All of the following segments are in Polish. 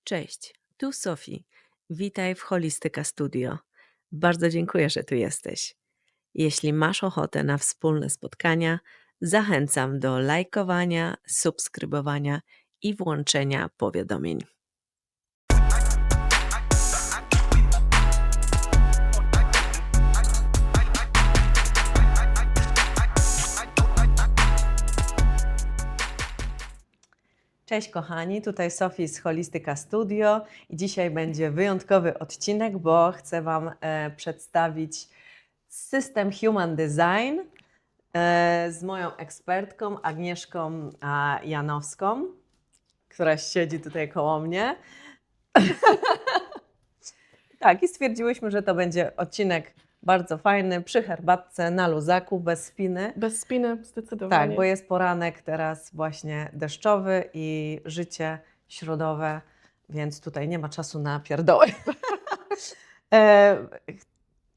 Cześć, tu Sofii. Witaj w Holistyka Studio. Bardzo dziękuję, że tu jesteś. Jeśli masz ochotę na wspólne spotkania, zachęcam do lajkowania, subskrybowania i włączenia powiadomień. Cześć kochani, tutaj Sofii z Holistyka Studio i dzisiaj będzie wyjątkowy odcinek, bo chcę Wam przedstawić system Human Design z moją ekspertką Agnieszką Janowską, która siedzi tutaj koło mnie. Tak, i stwierdziłyśmy, że to będzie odcinek bardzo fajny, przy herbatce, na luzaku, bez spiny. Bez spiny, zdecydowanie. Tak, bo jest poranek teraz właśnie deszczowy i życie środowe, więc tutaj nie ma czasu na pierdoły.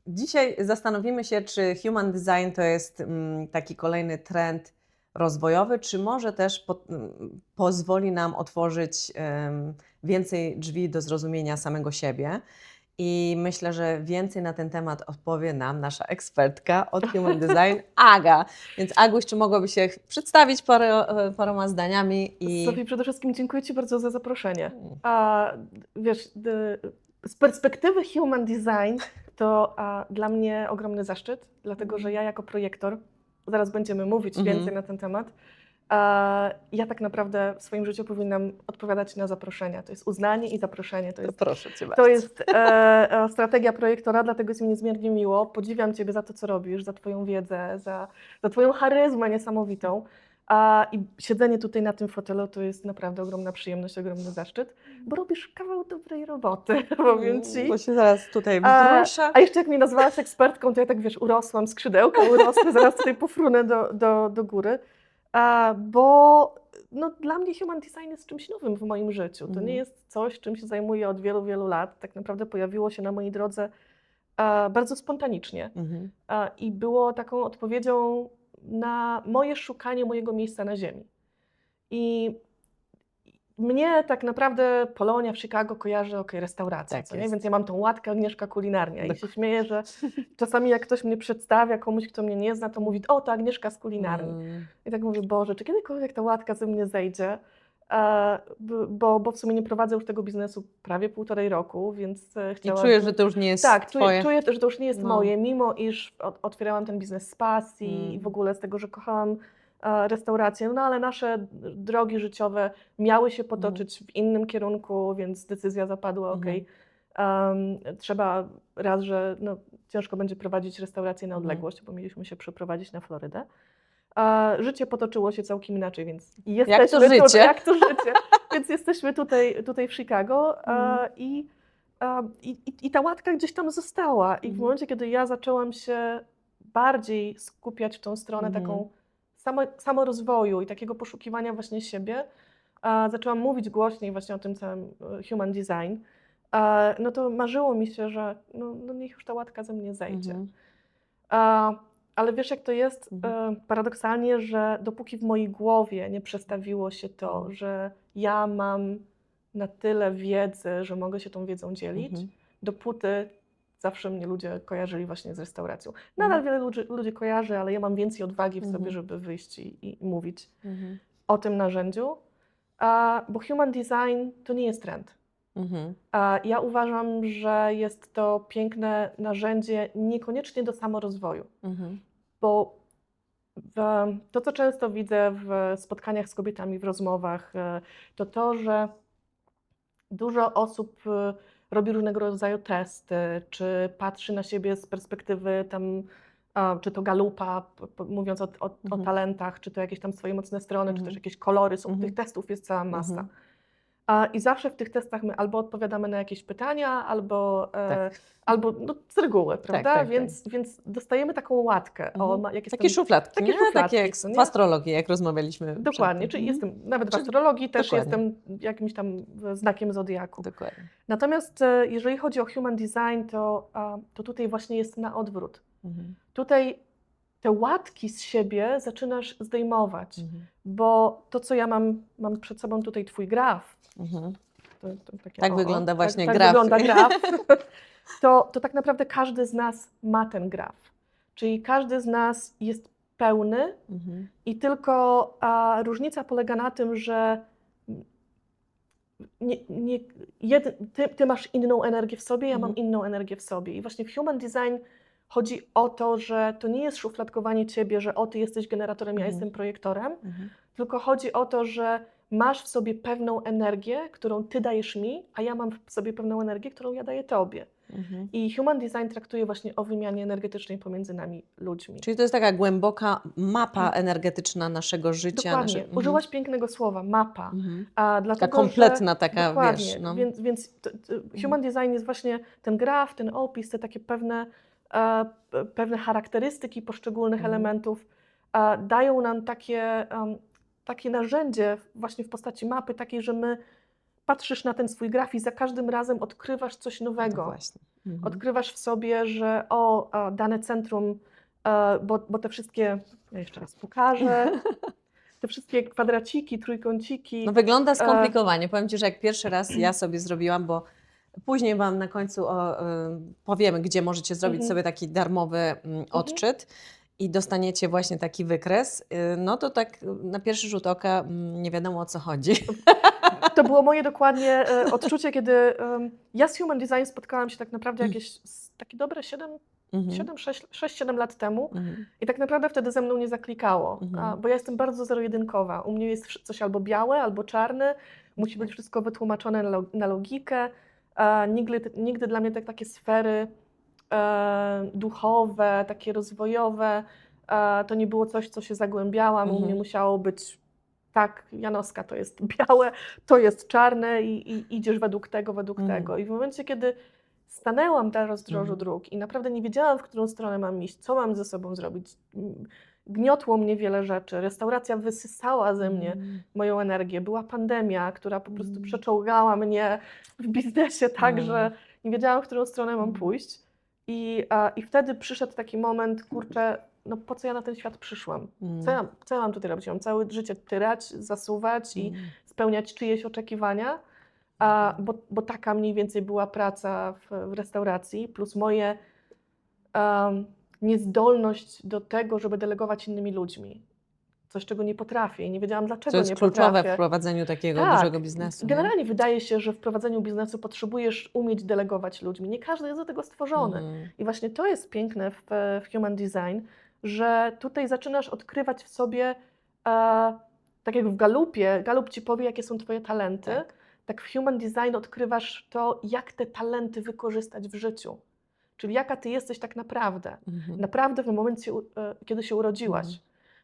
Dzisiaj zastanowimy się, czy Human Design to jest taki kolejny trend rozwojowy, czy może też pozwoli nam otworzyć więcej drzwi do zrozumienia samego siebie. I myślę, że więcej na ten temat odpowie nam nasza ekspertka od Human Design, Aga. Więc Aguś, czy mogłabyś się przedstawić paroma zdaniami? Sofii, przede wszystkim dziękuję Ci bardzo za zaproszenie. Wiesz, z perspektywy Human Design to dla mnie ogromny zaszczyt, dlatego że ja jako projektor, zaraz będziemy mówić więcej na ten temat, ja tak naprawdę w swoim życiu powinnam odpowiadać na zaproszenia. To jest uznanie i zaproszenie. Proszę Cię bardzo. To jest strategia projektora, dlatego jest mi niezmiernie miło. Podziwiam Ciebie za to, co robisz, za Twoją wiedzę, za Twoją charyzmę niesamowitą. I siedzenie tutaj na tym fotelu to jest naprawdę ogromna przyjemność, ogromny zaszczyt, bo robisz kawał dobrej roboty, powiem Ci. Bo się zaraz tutaj wzrusza. A jeszcze jak mnie nazwałaś ekspertką, to ja tak wiesz, urosłam, skrzydełka urosły, zaraz tutaj pofrunę do góry. Bo dla mnie Human Design jest czymś nowym w moim życiu. To nie jest coś, czym się zajmuję od wielu, wielu lat. Tak naprawdę pojawiło się na mojej drodze bardzo spontanicznie. I było taką odpowiedzią na moje szukanie mojego miejsca na ziemi. I mnie tak naprawdę Polonia w Chicago kojarzy, restauracja, Tak co nie? jest. Więc ja mam tą łatkę Agnieszka kulinarnia i się śmieję, że czasami jak ktoś mnie przedstawia komuś, kto mnie nie zna, to mówi, o, to Agnieszka z kulinarni. I tak mówię, Boże, czy kiedykolwiek ta łatka ze mnie zejdzie? Bo w sumie nie prowadzę już tego biznesu prawie 1,5 roku, więc chciałam... I czujesz, że to już nie jest twoje? Czuję też, że to już nie jest moje, mimo iż otwierałam ten biznes z pasji i w ogóle z tego, że kochałam restaurację, ale nasze drogi życiowe miały się potoczyć w innym kierunku, więc decyzja zapadła, trzeba raz, że ciężko będzie prowadzić restaurację na odległość, bo mieliśmy się przeprowadzić na Florydę. Życie potoczyło się całkiem inaczej, więc jesteśmy jak to życie. Więc jesteśmy tutaj w Chicago i ta łatka gdzieś tam została. I w momencie, kiedy ja zaczęłam się bardziej skupiać w tą stronę taką samorozwoju i takiego poszukiwania właśnie siebie, zaczęłam mówić głośniej właśnie o tym całym Human Design, to marzyło mi się, że niech już ta łatka ze mnie zejdzie. Ale wiesz, jak to jest paradoksalnie, że dopóki w mojej głowie nie przestawiło się to, że ja mam na tyle wiedzy, że mogę się tą wiedzą dzielić, dopóty zawsze mnie ludzie kojarzyli właśnie z restauracją. Nadal wiele ludzi kojarzy, ale ja mam więcej odwagi w sobie, żeby wyjść i mówić o tym narzędziu. Bo Human Design to nie jest trend. Ja uważam, że jest to piękne narzędzie niekoniecznie do samorozwoju. Bo to, co często widzę w spotkaniach z kobietami, w rozmowach, to, że dużo osób robi różnego rodzaju testy, czy patrzy na siebie z perspektywy czy to Galupa, mówiąc o talentach, czy to jakieś tam swoje mocne strony, czy też jakieś kolory, tych testów jest cała masa. I zawsze w tych testach my albo odpowiadamy na jakieś pytania, albo z reguły, prawda? Tak. Więc dostajemy taką łatkę. Takie szufladki, takie nie? szufladki, Takie jak w astrologii, jak rozmawialiśmy. Dokładnie, czyli jestem nawet w astrologii, też jestem jakimś tam znakiem zodiaku. Dokładnie. Natomiast jeżeli chodzi o Human Design, to tutaj właśnie jest na odwrót. Tutaj te łatki z siebie zaczynasz zdejmować, bo to, co ja mam przed sobą tutaj Twój graf, to takie Tak wygląda właśnie tak graf. wygląda graf, to tak naprawdę każdy z nas ma ten graf. Czyli każdy z nas jest pełny Mhm. i tylko różnica polega na tym, że ty masz inną energię w sobie, ja mam inną energię w sobie. I właśnie w Human Design chodzi o to, że to nie jest szufladkowanie ciebie, że ty jesteś generatorem, ja jestem projektorem, tylko chodzi o to, że masz w sobie pewną energię, którą ty dajesz mi, a ja mam w sobie pewną energię, którą ja daję tobie. I Human Design traktuje właśnie o wymianie energetycznej pomiędzy nami ludźmi. Czyli to jest taka głęboka mapa energetyczna naszego życia. Dokładnie. Użyłaś pięknego słowa, mapa. Taka Dlatego, kompletna, że, taka, dokładnie, wiesz, no. Więc Human Design jest właśnie ten graf, ten opis, te takie pewne charakterystyki poszczególnych elementów dają nam takie narzędzie właśnie w postaci mapy, takiej, że my patrzysz na ten swój graf i za każdym razem odkrywasz coś No nowego. właśnie. Odkrywasz w sobie, że dane centrum, bo te wszystkie, ja jeszcze raz pokażę, te wszystkie kwadraciki, trójkąciki. No wygląda skomplikowanie. Powiem Ci, że jak pierwszy raz ja sobie zrobiłam, bo później Wam na końcu powiemy, gdzie możecie zrobić sobie taki darmowy odczyt i dostaniecie właśnie taki wykres, no to tak na pierwszy rzut oka nie wiadomo, o co chodzi. To było moje dokładnie odczucie, kiedy ja z Human Design spotkałam się tak naprawdę jakieś takie dobre 6-7 lat temu i tak naprawdę wtedy ze mną nie zaklikało, bo ja jestem bardzo zero-jedynkowa. U mnie jest coś albo białe, albo czarne, musi być wszystko wytłumaczone na logikę. Nigdy dla mnie takie sfery duchowe, takie rozwojowe, to nie było coś, co się zagłębiałam. U mnie musiało być tak, Janowska, to jest białe, to jest czarne i idziesz według tego. I w momencie, kiedy stanęłam na rozdrożu dróg i naprawdę nie wiedziałam, w którą stronę mam iść, co mam ze sobą zrobić, gniotło mnie wiele rzeczy, restauracja wysysała ze mnie moją energię, była pandemia, która po prostu przeczołgała mnie w biznesie tak, że nie wiedziałam, w którą stronę mam pójść. I wtedy przyszedł taki moment, kurczę, no po co ja na ten świat przyszłam? Co ja mam tutaj robić? Mam całe życie tyrać, zasuwać i spełniać czyjeś oczekiwania, bo taka mniej więcej była praca w restauracji, plus moje niezdolność do tego, żeby delegować innymi ludźmi. Coś, czego nie potrafię i nie wiedziałam, dlaczego To jest nie kluczowe potrafię. w prowadzeniu takiego Tak, dużego biznesu. generalnie wydaje się, że w prowadzeniu biznesu potrzebujesz umieć delegować ludźmi. Nie każdy jest do tego stworzony. I właśnie to jest piękne w Human Design, że tutaj zaczynasz odkrywać w sobie, tak jak w Galupie, Galup ci powie, jakie są twoje talenty, tak w Human Design odkrywasz to, jak te talenty wykorzystać w życiu. Czyli jaka ty jesteś tak naprawdę. Naprawdę w momencie, kiedy się urodziłaś.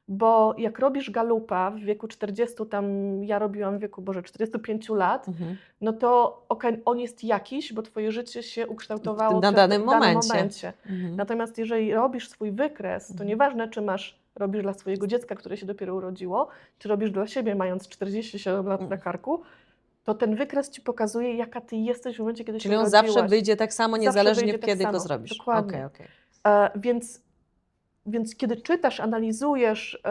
Bo jak robisz Galupa w wieku 40, tam ja robiłam w wieku 45 lat, no to on jest jakiś, bo twoje życie się ukształtowało Na w danym momencie. Natomiast jeżeli robisz swój wykres, to nieważne, czy robisz dla swojego dziecka, które się dopiero urodziło, czy robisz dla siebie, mając 47 lat na karku, to ten wykres ci pokazuje, jaka ty jesteś w momencie, kiedy Czyli się on urodziłaś. zawsze wyjdzie tak samo, niezależnie wyjdzie tak kiedy go samo. zrobisz. Dokładnie. Okay. Więc kiedy czytasz, analizujesz,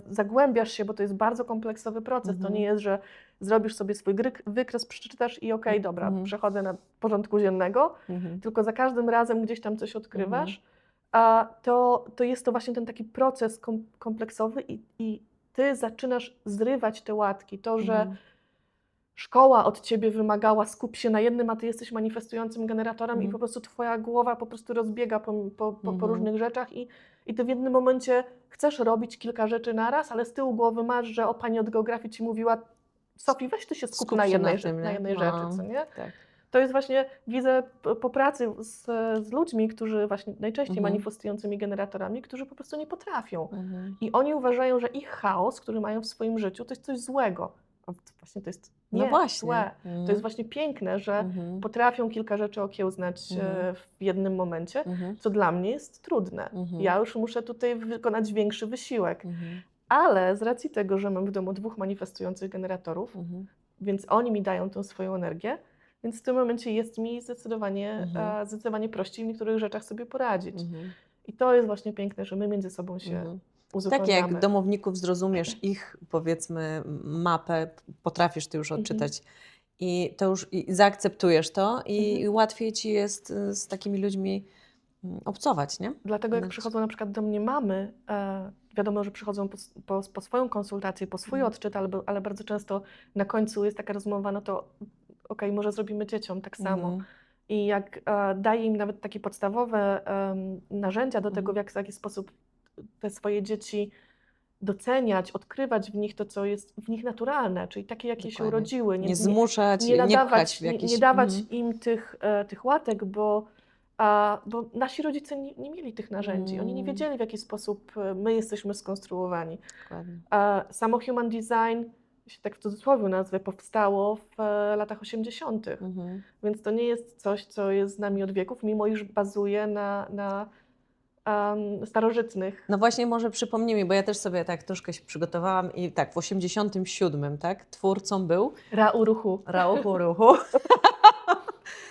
zagłębiasz się, bo to jest bardzo kompleksowy proces, to nie jest, że zrobisz sobie swój wykres, przeczytasz i dobra, przechodzę na porządku dziennego, tylko za każdym razem gdzieś tam coś odkrywasz, to jest to właśnie ten taki proces kompleksowy i ty zaczynasz zrywać te łatki. To, że szkoła od ciebie wymagała, skup się na jednym, a ty jesteś manifestującym generatorem i po prostu twoja głowa po prostu rozbiega po różnych rzeczach i ty w jednym momencie chcesz robić kilka rzeczy naraz, ale z tyłu głowy masz, że pani od geografii ci mówiła: Sofii, weź ty się skup na jednej rzeczy, co nie? Tak. To jest właśnie, widzę po pracy z ludźmi, którzy właśnie najczęściej manifestującymi generatorami, którzy po prostu nie potrafią. I oni uważają, że ich chaos, który mają w swoim życiu, to jest coś złego. Właśnie to jest złe. To jest właśnie piękne, że potrafią kilka rzeczy okiełznać w jednym momencie, co dla mnie jest trudne. Ja już muszę tutaj wykonać większy wysiłek. Ale z racji tego, że mam w domu 2 manifestujących generatorów, więc oni mi dają tą swoją energię, więc w tym momencie jest mi zdecydowanie prościej w niektórych rzeczach sobie poradzić. I to jest właśnie piękne, że my między sobą się uzupełniamy. Tak jak domowników zrozumiesz ich, powiedzmy, mapę, potrafisz ty już odczytać i to już i zaakceptujesz to i łatwiej ci jest z takimi ludźmi obcować, nie? Dlatego jak Znaczy- przychodzą na przykład do mnie mamy, wiadomo, że przychodzą po swoją konsultację, po swój odczyt, ale bardzo często na końcu jest taka rozmowa, no to okej, może zrobimy dzieciom tak samo. I jak daję im nawet takie podstawowe narzędzia do tego, w jaki sposób te swoje dzieci doceniać, odkrywać w nich to, co jest w nich naturalne, czyli takie, jakie się Dokładnie. urodziły. Nie zmuszać, nie pchać nadawać, w jakiś... nie dawać im tych łatek, bo nasi rodzice nie mieli tych narzędzi. Oni nie wiedzieli, w jaki sposób my jesteśmy skonstruowani. Dokładnie. Samo Human Design, jeśli tak w cudzysłowie nazwę, powstało w latach 80. Więc to nie jest coś, co jest z nami od wieków, mimo iż bazuje na starożytnych. No właśnie, może przypomnij mi, bo ja też sobie tak troszkę się przygotowałam i tak w 87, tak, twórcą był Ra-Uruchu. Ra-Uru-Hu,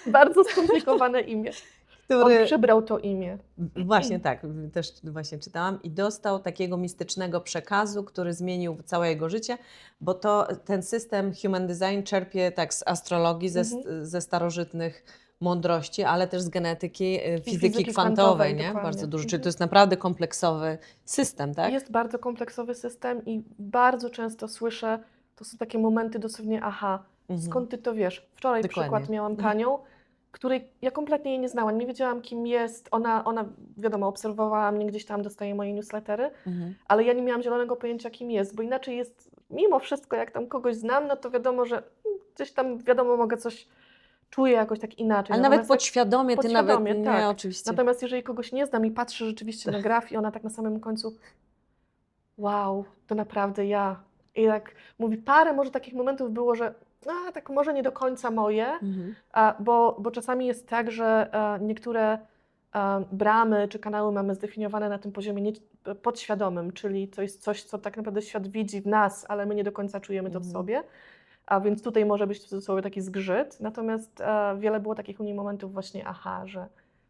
Bardzo skomplikowane imię. On który przybrał to imię. właśnie tak, też właśnie czytałam i dostał takiego mistycznego przekazu, który zmienił całe jego życie, bo ten system Human Design czerpie tak z astrologii, ze starożytnych mądrości, ale też z genetyki, fizyki kwantowej, nie? dokładnie. Bardzo dużo, czyli to jest naprawdę kompleksowy system, tak? Jest bardzo kompleksowy system i bardzo często słyszę, to są takie momenty dosłownie aha, skąd ty to wiesz? Wczoraj Dokładnie. przykład miałam panią, której ja kompletnie jej nie znałam, nie wiedziałam kim jest, ona wiadomo, obserwowała mnie gdzieś tam, dostaje moje newslettery, ale ja nie miałam zielonego pojęcia kim jest, bo inaczej jest, mimo wszystko jak tam kogoś znam, no to wiadomo, że gdzieś tam wiadomo mogę coś, czuję jakoś tak inaczej. Ale nawet podświadomie, ty nawet, nie, tak. oczywiście. Natomiast jeżeli kogoś nie znam i patrzę rzeczywiście na graf i ona tak na samym końcu, wow, to naprawdę ja. I tak mówi, parę może takich momentów było, że tak może nie do końca moje, bo czasami jest tak, że niektóre bramy czy kanały mamy zdefiniowane na tym poziomie podświadomym, czyli to jest coś, co tak naprawdę świat widzi w nas, ale my nie do końca czujemy to w sobie. A więc tutaj może być w cudzysłowie taki zgrzyt, natomiast wiele było takich u niej momentów właśnie aha, że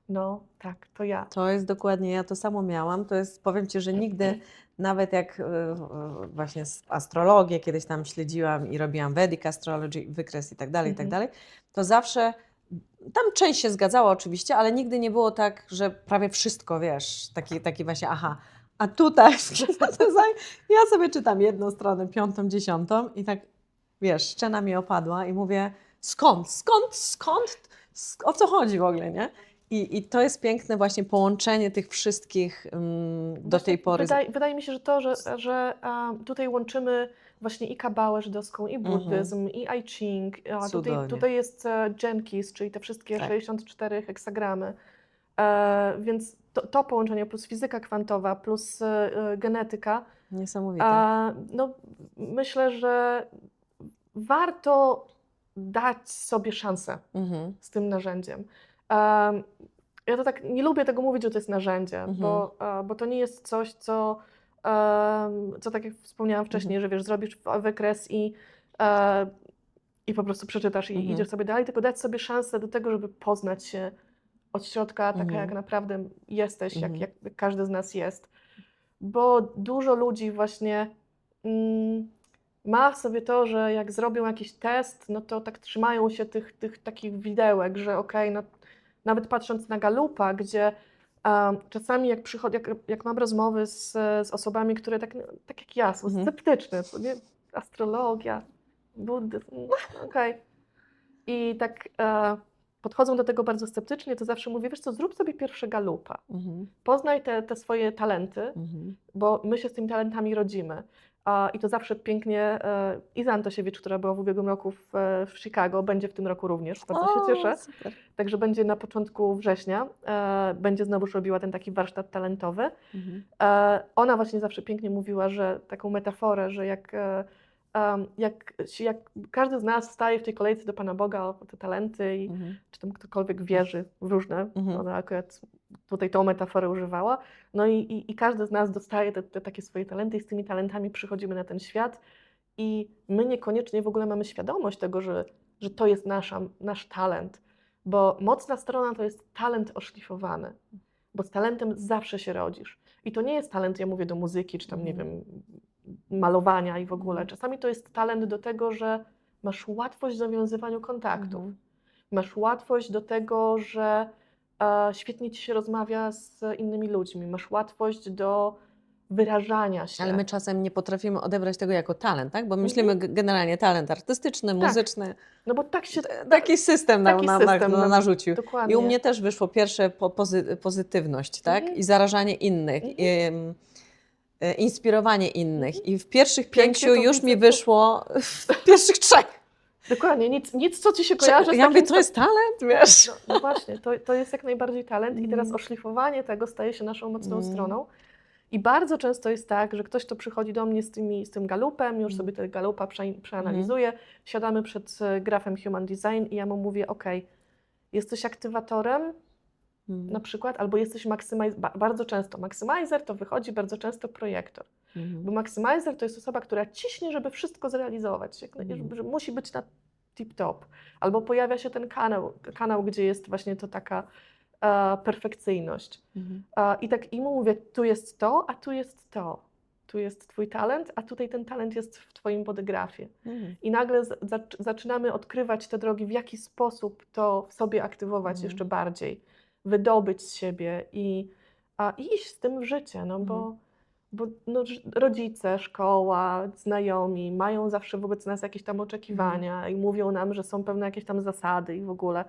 no tak, to ja. To jest dokładnie, ja to samo miałam. To jest, powiem Ci, że nigdy, nawet jak właśnie astrologię kiedyś tam śledziłam i robiłam Vedic Astrology, wykres i tak dalej, to zawsze, tam część się zgadzała oczywiście, ale nigdy nie było tak, że prawie wszystko, wiesz, taki właśnie aha. A tutaj ja sobie czytam jedną stronę, 5., 10. i tak, wiesz, szczena mi opadła i mówię, skąd, o co chodzi w ogóle, nie? I to jest piękne właśnie połączenie tych wszystkich do tej pory. Wydaje mi się, że to, że tutaj łączymy właśnie i kabałę żydowską, i buddyzm, i I Ching. Tutaj jest Gene Keys, czyli te wszystkie 64 heksagramy. Więc to połączenie plus fizyka kwantowa, plus genetyka. Niesamowite. No, myślę, że warto dać sobie szansę z tym narzędziem. Ja to tak nie lubię tego mówić, że to jest narzędzie, bo to nie jest coś, co tak jak wspomniałam wcześniej, że wiesz, zrobisz wykres i po prostu przeczytasz i idziesz sobie dalej, tylko dać sobie szansę do tego, żeby poznać się od środka, taka jak naprawdę jesteś, jak każdy z nas jest. Bo dużo ludzi właśnie ma w sobie to, że jak zrobią jakiś test, no to tak trzymają się tych takich widełek, że okej, no nawet patrząc na Galupa, gdzie czasami jak mam rozmowy z osobami, które tak jak ja, są sceptyczne, to nie, astrologia, buddyzm, okej. I tak podchodzą do tego bardzo sceptycznie, to zawsze mówię, wiesz co, zrób sobie pierwszy Galupa. Poznaj te swoje talenty, bo my się z tymi talentami rodzimy. I to zawsze pięknie, Iza Antosiewicz, która była w ubiegłym roku w Chicago, będzie w tym roku również, bardzo się cieszę. Super. Także będzie na początku września, będzie znowuż robiła ten taki warsztat talentowy. Ona właśnie zawsze pięknie mówiła, że taką metaforę, że jak każdy z nas staje w tej kolejce do Pana Boga o te talenty czy tam ktokolwiek wierzy w różne, ona akurat tutaj tą metaforę używała, no i każdy z nas dostaje te takie swoje talenty i z tymi talentami przychodzimy na ten świat i my niekoniecznie w ogóle mamy świadomość tego, że to jest nasz talent, bo mocna strona to jest talent oszlifowany, bo z talentem zawsze się rodzisz. I to nie jest talent, ja mówię, do muzyki, czy tam, nie wiem, malowania i w ogóle. Czasami to jest talent do tego, że masz łatwość w nawiązywaniu kontaktów, Mhm. masz łatwość do tego, że świetnie ci się rozmawia z innymi ludźmi, masz łatwość do wyrażania się. Ale my czasem nie potrafimy odebrać tego jako talent, tak? Bo Mhm. myślimy generalnie talent artystyczny, Tak. muzyczny. No bo tak się... Taki system taki system nam- narzucił. I dokładnie. u mnie też wyszło pierwsze pozytywność, tak? Mhm. I zarażanie innych, inspirowanie innych. I w pierwszych Pięknie 5 to już widzę, mi to- wyszło w pierwszych 3. Dokładnie, nic co ci się kojarzy z Ja mówię, takim... to jest talent, wiesz? No właśnie, to jest jak najbardziej talent i teraz Mhm. oszlifowanie tego staje się naszą mocną Mhm. stroną. I bardzo często jest tak, że ktoś, kto przychodzi do mnie z tym galupem, już sobie tego galupa przeanalizuje, siadamy przed grafem Human Design i ja mu mówię, ok, jesteś aktywatorem na przykład, albo jesteś bardzo często maximizer, to wychodzi bardzo często projektor. Bo maximizer to jest osoba, która ciśnie, żeby wszystko zrealizować, że musi być na tip-top. Albo pojawia się ten kanał, gdzie jest właśnie to taka perfekcyjność. I tak mu mówię, tu jest to, a tu jest to. Tu jest twój talent, a tutaj ten talent jest w twoim bodygrafie. I nagle zaczynamy odkrywać te drogi, w jaki sposób to w sobie aktywować jeszcze bardziej, wydobyć z siebie i iść z tym w życie, no bo no, rodzice, szkoła, znajomi mają zawsze wobec nas jakieś tam oczekiwania i mówią nam, że są pewne jakieś tam zasady i w ogóle.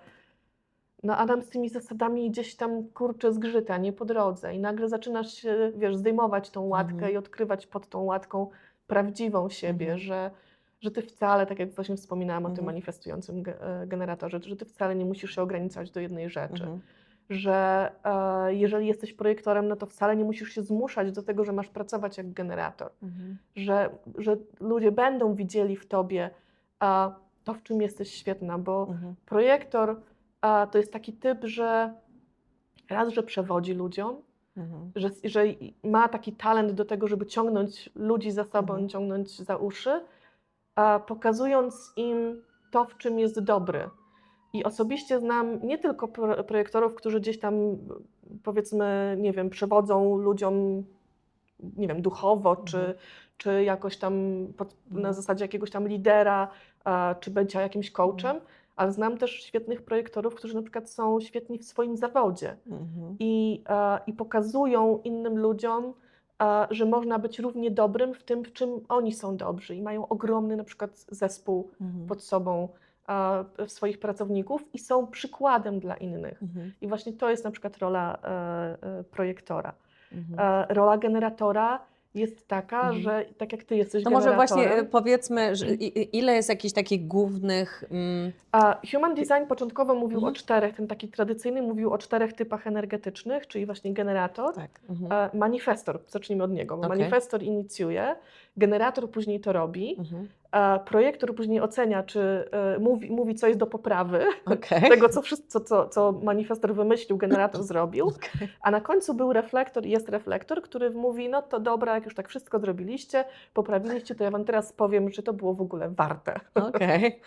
No a nam z tymi zasadami gdzieś tam kurczę zgrzyta, nie po drodze i nagle zaczynasz się, wiesz, zdejmować tą łatkę i odkrywać pod tą łatką prawdziwą siebie, że ty wcale, tak jak właśnie wspominałam o tym manifestującym generatorze, że ty wcale nie musisz się ograniczać do jednej rzeczy. Że jeżeli jesteś projektorem, no to wcale nie musisz się zmuszać do tego, że masz pracować jak generator. Że ludzie będą widzieli w tobie to, w czym jesteś świetna, bo projektor to jest taki typ, że raz, że przewodzi ludziom, że ma taki talent do tego, żeby ciągnąć ludzi za sobą, ciągnąć za uszy, pokazując im to, w czym jest dobry. I osobiście znam nie tylko projektorów, którzy gdzieś tam, powiedzmy, nie wiem, przewodzą ludziom, nie wiem, duchowo, czy jakoś tam na zasadzie jakiegoś tam lidera, czy bycia jakimś coachem, ale znam też świetnych projektorów, którzy na przykład są świetni w swoim zawodzie i pokazują innym ludziom, że można być równie dobrym w tym, w czym oni są dobrzy i mają ogromny na przykład zespół pod sobą swoich pracowników i są przykładem dla innych. I właśnie to jest na przykład rola projektora. Rola generatora jest taka, że tak jak ty jesteś To może generatorem... właśnie powiedzmy, że ile jest jakichś takich głównych... Human Design początkowo mówił o 4, ten taki tradycyjny mówił o 4 typach energetycznych, czyli właśnie generator, Tak. manifestor, zacznijmy od niego, bo Okej. manifestor inicjuje, generator później to robi, projektor później ocenia, czy mówi, co jest do poprawy, tego, co manifestor wymyślił, generator zrobił, a na końcu był reflektor i jest reflektor, który mówi, no to dobra, jak już tak wszystko zrobiliście, poprawiliście, to ja wam teraz powiem, czy to było w ogóle warte. Okej.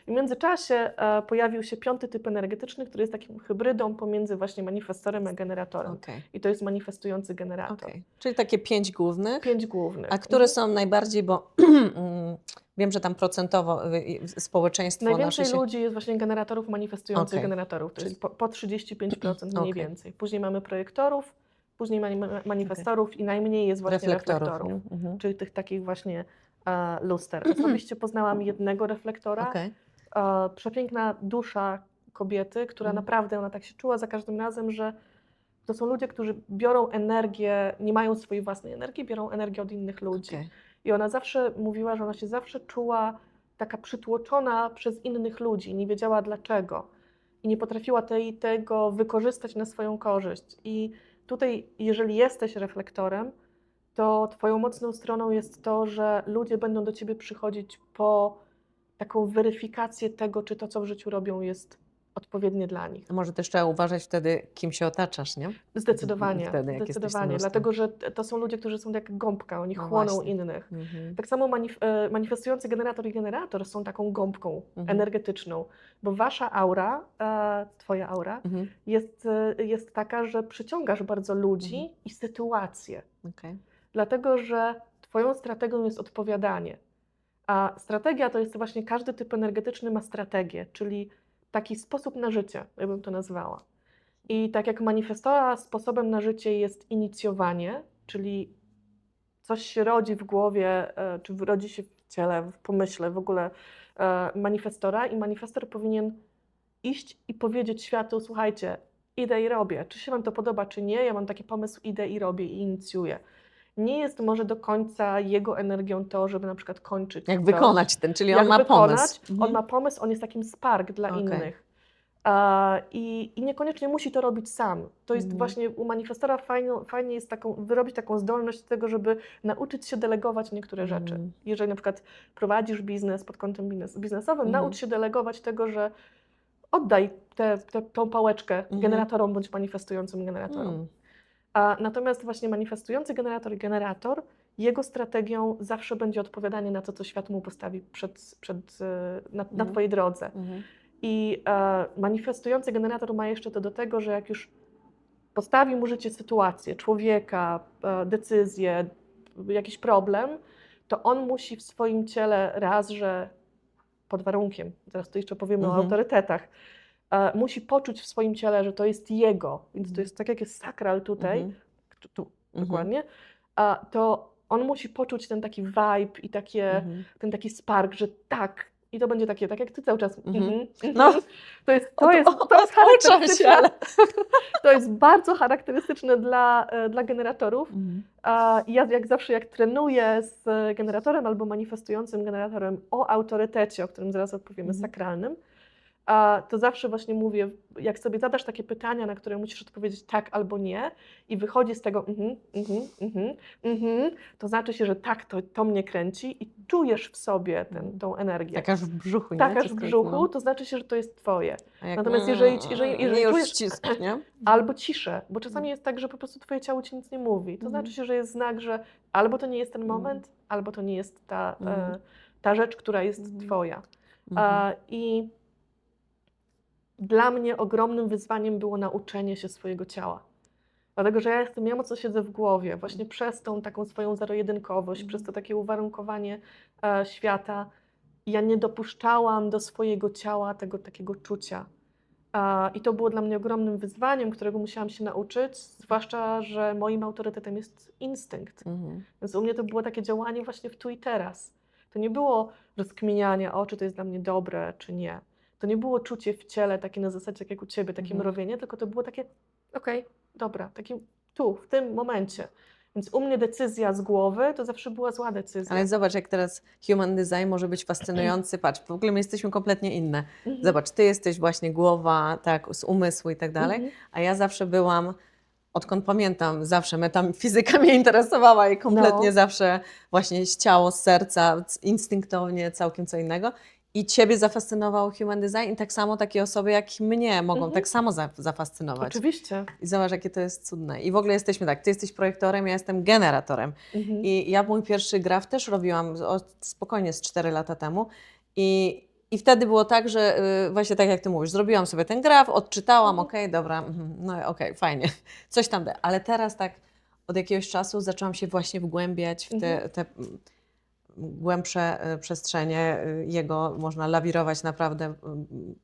I w międzyczasie pojawił się 5. typ energetyczny, który jest takim hybrydą pomiędzy właśnie manifestorem a generatorem. I to jest manifestujący generator. Czyli takie 5 głównych. 5 głównych. A które są najbardziej, bo wiem, że tam procentowo społeczeństwo Najwięcej nasze się... ludzi jest właśnie generatorów manifestujących generatorów. To jest po 35% mniej więcej. Później mamy projektorów, później manifestorów i najmniej jest właśnie reflektorów. Czyli tych takich właśnie luster. Osobiście poznałam jednego reflektora. Przepiękna dusza kobiety, która naprawdę, ona tak się czuła za każdym razem, że to są ludzie, którzy biorą energię, nie mają swojej własnej energii, biorą energię od innych ludzi. I ona zawsze mówiła, że ona się zawsze czuła taka przytłoczona przez innych ludzi, nie wiedziała dlaczego. I nie potrafiła tego wykorzystać na swoją korzyść. I tutaj, jeżeli jesteś reflektorem, to twoją mocną stroną jest to, że ludzie będą do ciebie przychodzić po taką weryfikację tego, czy to, co w życiu robią, jest odpowiednie dla nich. A może też trzeba uważać wtedy, kim się otaczasz, nie? Zdecydowanie, Wtedy, jak jesteś tym lustrem. dlatego że to są ludzie, którzy są jak gąbka, oni chłoną właśnie. innych. Tak samo manifestujący generator i generator są taką gąbką energetyczną, bo wasza aura, twoja aura jest taka, że przyciągasz bardzo ludzi i sytuacje. Dlatego, że twoją strategią jest odpowiadanie. A strategia to jest właśnie każdy typ energetyczny ma strategię, czyli taki sposób na życie, ja bym to nazwała. I tak jak manifestora sposobem na życie jest inicjowanie, czyli coś się rodzi w głowie, czy rodzi się w ciele, w pomyśle w ogóle manifestora i manifestor powinien iść i powiedzieć światu, słuchajcie, idę i robię. Czy się wam to podoba, czy nie, ja mam taki pomysł, idę i robię i inicjuję. Nie jest może do końca jego energią to, żeby na przykład kończyć Jak coś, wykonać ten, czyli on jak ma wykonać. pomysł. On ma pomysł, on jest takim spark dla Okej. innych. I niekoniecznie musi to robić sam. To jest właśnie u manifestora fajnie jest wyrobić taką zdolność do tego, żeby nauczyć się delegować niektóre rzeczy. Jeżeli na przykład prowadzisz biznes pod kątem biznesowym, naucz się delegować tego, że oddaj tą pałeczkę generatorom bądź manifestującym generatorom. Natomiast właśnie manifestujący generator i generator, jego strategią zawsze będzie odpowiadanie na to, co świat mu postawi na twojej drodze. I manifestujący generator ma jeszcze to do tego, że jak już postawi mu życie sytuację, człowieka, decyzję, jakiś problem, to on musi w swoim ciele raz, że pod warunkiem, teraz tu jeszcze powiemy o autorytetach, musi poczuć w swoim ciele, że to jest jego, więc to jest tak jak jest sakral tutaj, dokładnie, to on musi poczuć ten taki vibe i ten taki spark, że tak, i to będzie takie, tak jak ty cały czas. No, To jest charakterystyczne. ale... To jest bardzo charakterystyczne dla generatorów. Ja jak zawsze, jak trenuję z generatorem albo manifestującym generatorem o autorytecie, o którym zaraz odpowiemy, sakralnym, to zawsze właśnie mówię, jak sobie zadasz takie pytania, na które musisz odpowiedzieć tak albo nie i wychodzi z tego to znaczy się, że tak, to mnie kręci i czujesz w sobie tą energię. Tak aż w brzuchu, nie? Tak aż w Wszystko jest, brzuchu, to znaczy się, że to jest twoje. Jak Natomiast jeżeli już czujesz ścisk, nie? albo ciszę, bo czasami jest tak, że po prostu twoje ciało ci nic nie mówi, to znaczy się, że jest znak, że albo to nie jest ten moment, albo to nie jest ta rzecz, która jest twoja. I dla mnie ogromnym wyzwaniem było nauczenie się swojego ciała. Dlatego, że ja mocno siedzę w głowie, właśnie przez tą taką swoją zero-jedynkowość, przez to takie uwarunkowanie świata. Ja nie dopuszczałam do swojego ciała tego takiego czucia. I to było dla mnie ogromnym wyzwaniem, którego musiałam się nauczyć, zwłaszcza, że moim autorytetem jest instynkt. Więc u mnie to było takie działanie właśnie w tu i teraz. To nie było rozkminianie, czy to jest dla mnie dobre, czy nie. To nie było czucie w ciele takie na zasadzie, tak jak u ciebie, takie mrowienie, tylko to było takie, okej, dobra, takim tu, w tym momencie. Więc u mnie decyzja z głowy to zawsze była zła decyzja. Ale zobacz, jak teraz human design może być fascynujący. Patrz, w ogóle my jesteśmy kompletnie inne. Zobacz, ty jesteś właśnie głowa, tak, z umysłu i tak dalej, a ja zawsze byłam, odkąd pamiętam, zawsze metafizyka mnie interesowała i kompletnie zawsze właśnie z ciało, z serca, instynktownie, całkiem co innego. I ciebie zafascynował human design i tak samo takie osoby jak mnie mogą tak samo zafascynować. Oczywiście. I zobacz, jakie to jest cudne. I w ogóle jesteśmy tak, ty jesteś projektorem, ja jestem generatorem. I ja mój pierwszy graf też robiłam spokojnie z 4 lata temu. I wtedy było tak, że właśnie tak jak ty mówisz, zrobiłam sobie ten graf, odczytałam, okej, dobra, no okej, fajnie, coś tam da. Ale teraz tak od jakiegoś czasu zaczęłam się właśnie wgłębiać w te głębsze przestrzenie jego, można lawirować naprawdę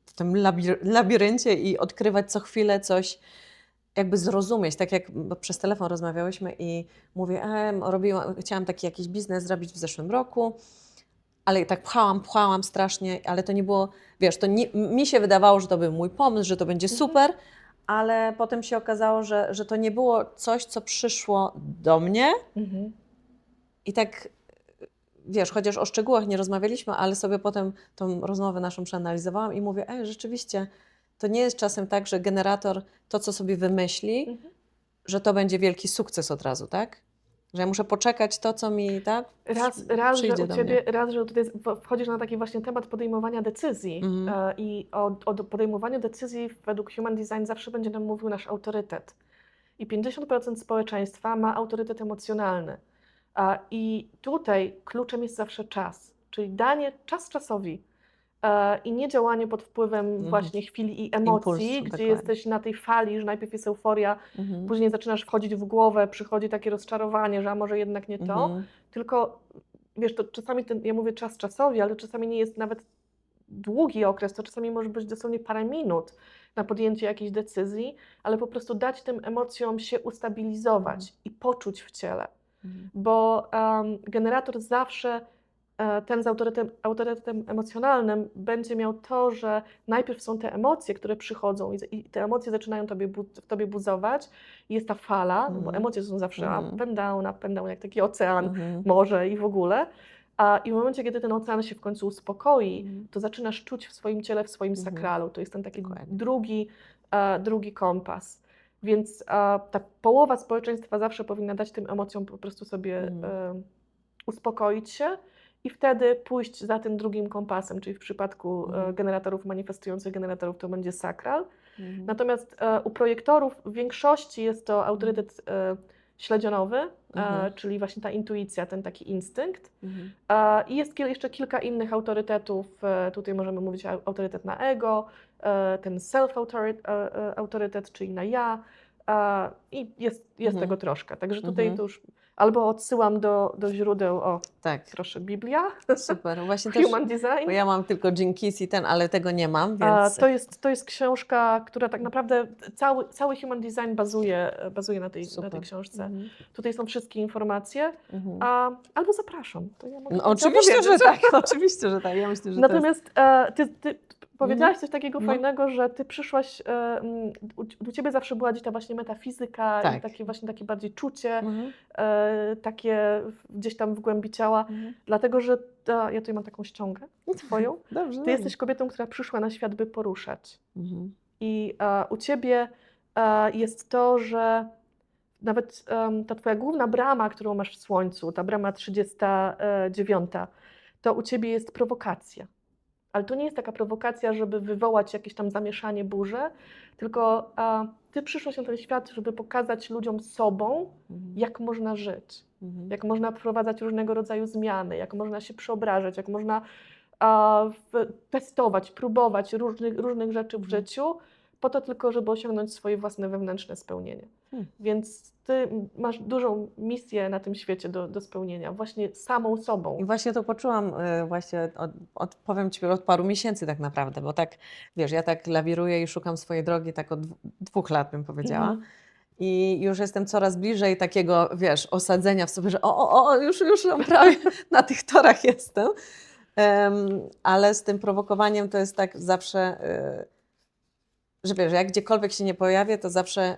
w tym labiryncie i odkrywać co chwilę coś, jakby zrozumieć, tak jak przez telefon rozmawiałyśmy i mówię, chciałam taki jakiś biznes zrobić w zeszłym roku, ale tak pchałam strasznie, ale to nie było, wiesz, to nie, mi się wydawało, że to był mój pomysł, że to będzie super, ale potem się okazało, że to nie było coś, co przyszło do mnie i tak, wiesz, chociaż o szczegółach nie rozmawialiśmy, ale sobie potem tą rozmowę naszą przeanalizowałam i mówię, rzeczywiście, to nie jest czasem tak, że generator to, co sobie wymyśli, że to będzie wielki sukces od razu, tak? Że ja muszę poczekać to, co mi, tak? Raz, że przyjdzie u do ciebie, mnie. raz, że tutaj wchodzisz na taki właśnie temat podejmowania decyzji i o podejmowaniu decyzji według Human Design zawsze będzie nam mówił nasz autorytet. I 50% społeczeństwa ma autorytet emocjonalny. I tutaj kluczem jest zawsze czas, czyli danie czasowi i nie działanie pod wpływem właśnie chwili i emocji, Impulsu, gdzie dokładnie. jesteś na tej fali, że najpierw jest euforia, później zaczynasz wchodzić w głowę, przychodzi takie rozczarowanie, że a może jednak nie to, tylko wiesz, to czasami ja mówię czas czasowi, ale czasami nie jest nawet długi okres, to czasami może być dosłownie parę minut na podjęcie jakiejś decyzji, ale po prostu dać tym emocjom się ustabilizować i poczuć w ciele. Bo generator zawsze, ten z autorytetem emocjonalnym, będzie miał to, że najpierw są te emocje, które przychodzą i te emocje zaczynają w tobie buzować. I jest ta fala, no bo emocje są zawsze up and down, jak taki ocean, morze i w ogóle. I w momencie, kiedy ten ocean się w końcu uspokoi, to zaczynasz czuć w swoim ciele, w swoim sakralu. To jest ten taki drugi kompas. Więc ta połowa społeczeństwa zawsze powinna dać tym emocjom po prostu sobie uspokoić się i wtedy pójść za tym drugim kompasem, czyli w przypadku generatorów manifestujących generatorów to będzie sakral. Natomiast u projektorów w większości jest to autorytet śledzionowy, czyli właśnie ta intuicja, ten taki instynkt. I jest jeszcze kilka innych autorytetów. Tutaj możemy mówić o autorytet na ego, ten self-autorytet, czyli na ja. I jest tego troszkę. Także tutaj to już albo odsyłam do źródeł, proszę, Biblia, Super, właśnie też, Human Design. bo ja mam tylko Gene Keys i ale tego nie mam, więc... To jest książka, która tak naprawdę, cały Human Design bazuje na tej książce. Tutaj są wszystkie informacje, albo zapraszam. To ja mogę No, oczywiście, że tak, oczywiście, że tak. Ja myślę, że natomiast ty powiedziałaś coś takiego fajnego, że ty przyszłaś, u ciebie zawsze była gdzieś ta właśnie metafizyka i takie bardziej czucie, takie gdzieś tam w głębi ciała, dlatego że ja tutaj mam taką ściągę twoją. Ty jesteś kobietą, która przyszła na świat, by poruszać. I u ciebie jest to, że nawet ta twoja główna brama, którą masz w Słońcu, ta brama 39, to u ciebie jest prowokacja. Ale to nie jest taka prowokacja, żeby wywołać jakieś tam zamieszanie, burzę, tylko ty przyszłaś na ten świat, żeby pokazać ludziom sobą, jak można żyć, jak można wprowadzać różnego rodzaju zmiany, jak można się przeobrażać, jak można testować, próbować różnych rzeczy w życiu, po to tylko, żeby osiągnąć swoje własne wewnętrzne spełnienie. Więc ty masz dużą misję na tym świecie do spełnienia, właśnie samą sobą. I właśnie to poczułam, powiem Ci, od paru miesięcy tak naprawdę, bo tak, wiesz, ja tak lawiruję i szukam swojej drogi tak od 2 lat, bym powiedziała. I już jestem coraz bliżej takiego, wiesz, osadzenia w sobie, że już prawie na tych torach jestem. Ale z tym prowokowaniem to jest tak zawsze... że wiesz, jak gdziekolwiek się nie pojawię, to zawsze,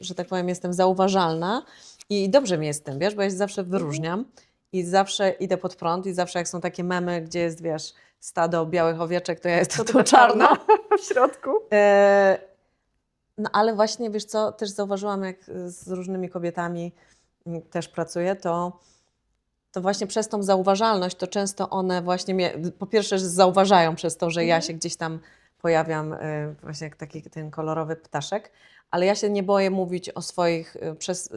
że tak powiem, jestem zauważalna i dobrze mi jest z tym, wiesz, bo ja się zawsze wyróżniam i zawsze idę pod prąd i zawsze jak są takie memy, gdzie jest, wiesz, stado białych owieczek, to ja jestem tu czarna w środku. No ale właśnie, wiesz co, też zauważyłam, jak z różnymi kobietami też pracuję, to właśnie przez tą zauważalność, to często one właśnie mnie, po pierwsze, że zauważają przez to, że ja się gdzieś tam pojawiam właśnie jak taki ten kolorowy ptaszek, ale ja się nie boję mówić o swoich,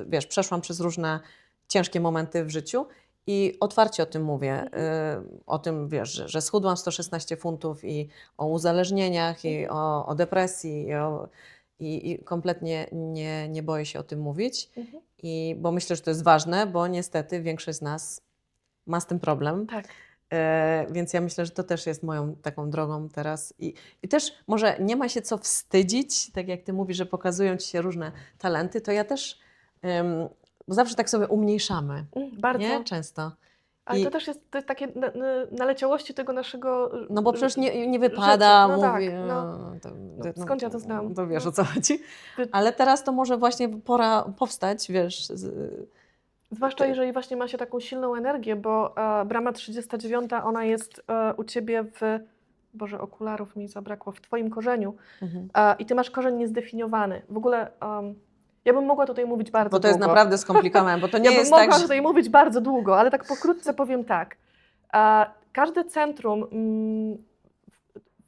wiesz, przeszłam przez różne ciężkie momenty w życiu i otwarcie o tym mówię, o tym, wiesz, że schudłam 116 funtów i o uzależnieniach i o depresji i kompletnie nie boję się o tym mówić, bo myślę, że to jest ważne, bo niestety większość z nas ma z tym problem. Tak. Więc ja myślę, że to też jest moją taką drogą teraz. I też może nie ma się co wstydzić, tak jak Ty mówisz, że pokazują Ci się różne talenty, to ja też, bo zawsze tak sobie umniejszamy, bardzo. nie? Często. Ale to też jest takie naleciałości tego naszego No bo przecież nie wypada mówić. Skąd ja to no, znam? to wiesz, o co chodzi. Ale teraz to może właśnie pora powstać, wiesz. Zwłaszcza jeżeli właśnie ma się taką silną energię, bo brama 39, ona jest u Ciebie Boże, okularów mi zabrakło, w Twoim korzeniu. I Ty masz korzeń niezdefiniowany. W ogóle ja bym mogła tutaj mówić bardzo długo. Bo to jest naprawdę skomplikowane, bo to nie jest tak, Ja bym mogła tutaj mówić bardzo długo, ale tak pokrótce powiem tak. Każde centrum,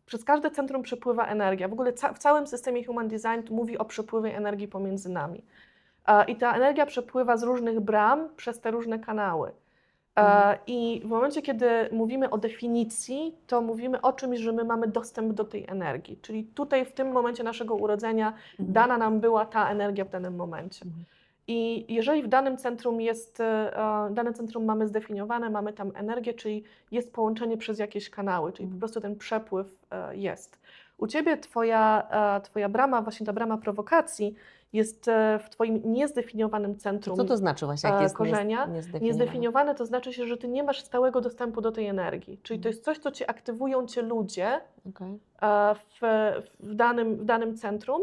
przez każde centrum przepływa energia. W ogóle w całym systemie Human Design mówi o przepływie energii pomiędzy nami. I ta energia przepływa z różnych bram przez te różne kanały. I w momencie, kiedy mówimy o definicji, to mówimy o czymś, że my mamy dostęp do tej energii. Czyli tutaj w tym momencie naszego urodzenia dana nam była ta energia w danym momencie. I jeżeli w danym centrum dane centrum mamy zdefiniowane, mamy tam energię, czyli jest połączenie przez jakieś kanały, czyli po prostu ten przepływ jest. U Ciebie twoja brama, właśnie ta brama prowokacji jest w Twoim niezdefiniowanym centrum Co to znaczy właśnie, jak jest korzenia. niezdefiniowane? Niezdefiniowane to znaczy się, że Ty nie masz stałego dostępu do tej energii. Czyli to jest coś, co aktywują Cię ludzie Okej. w danym centrum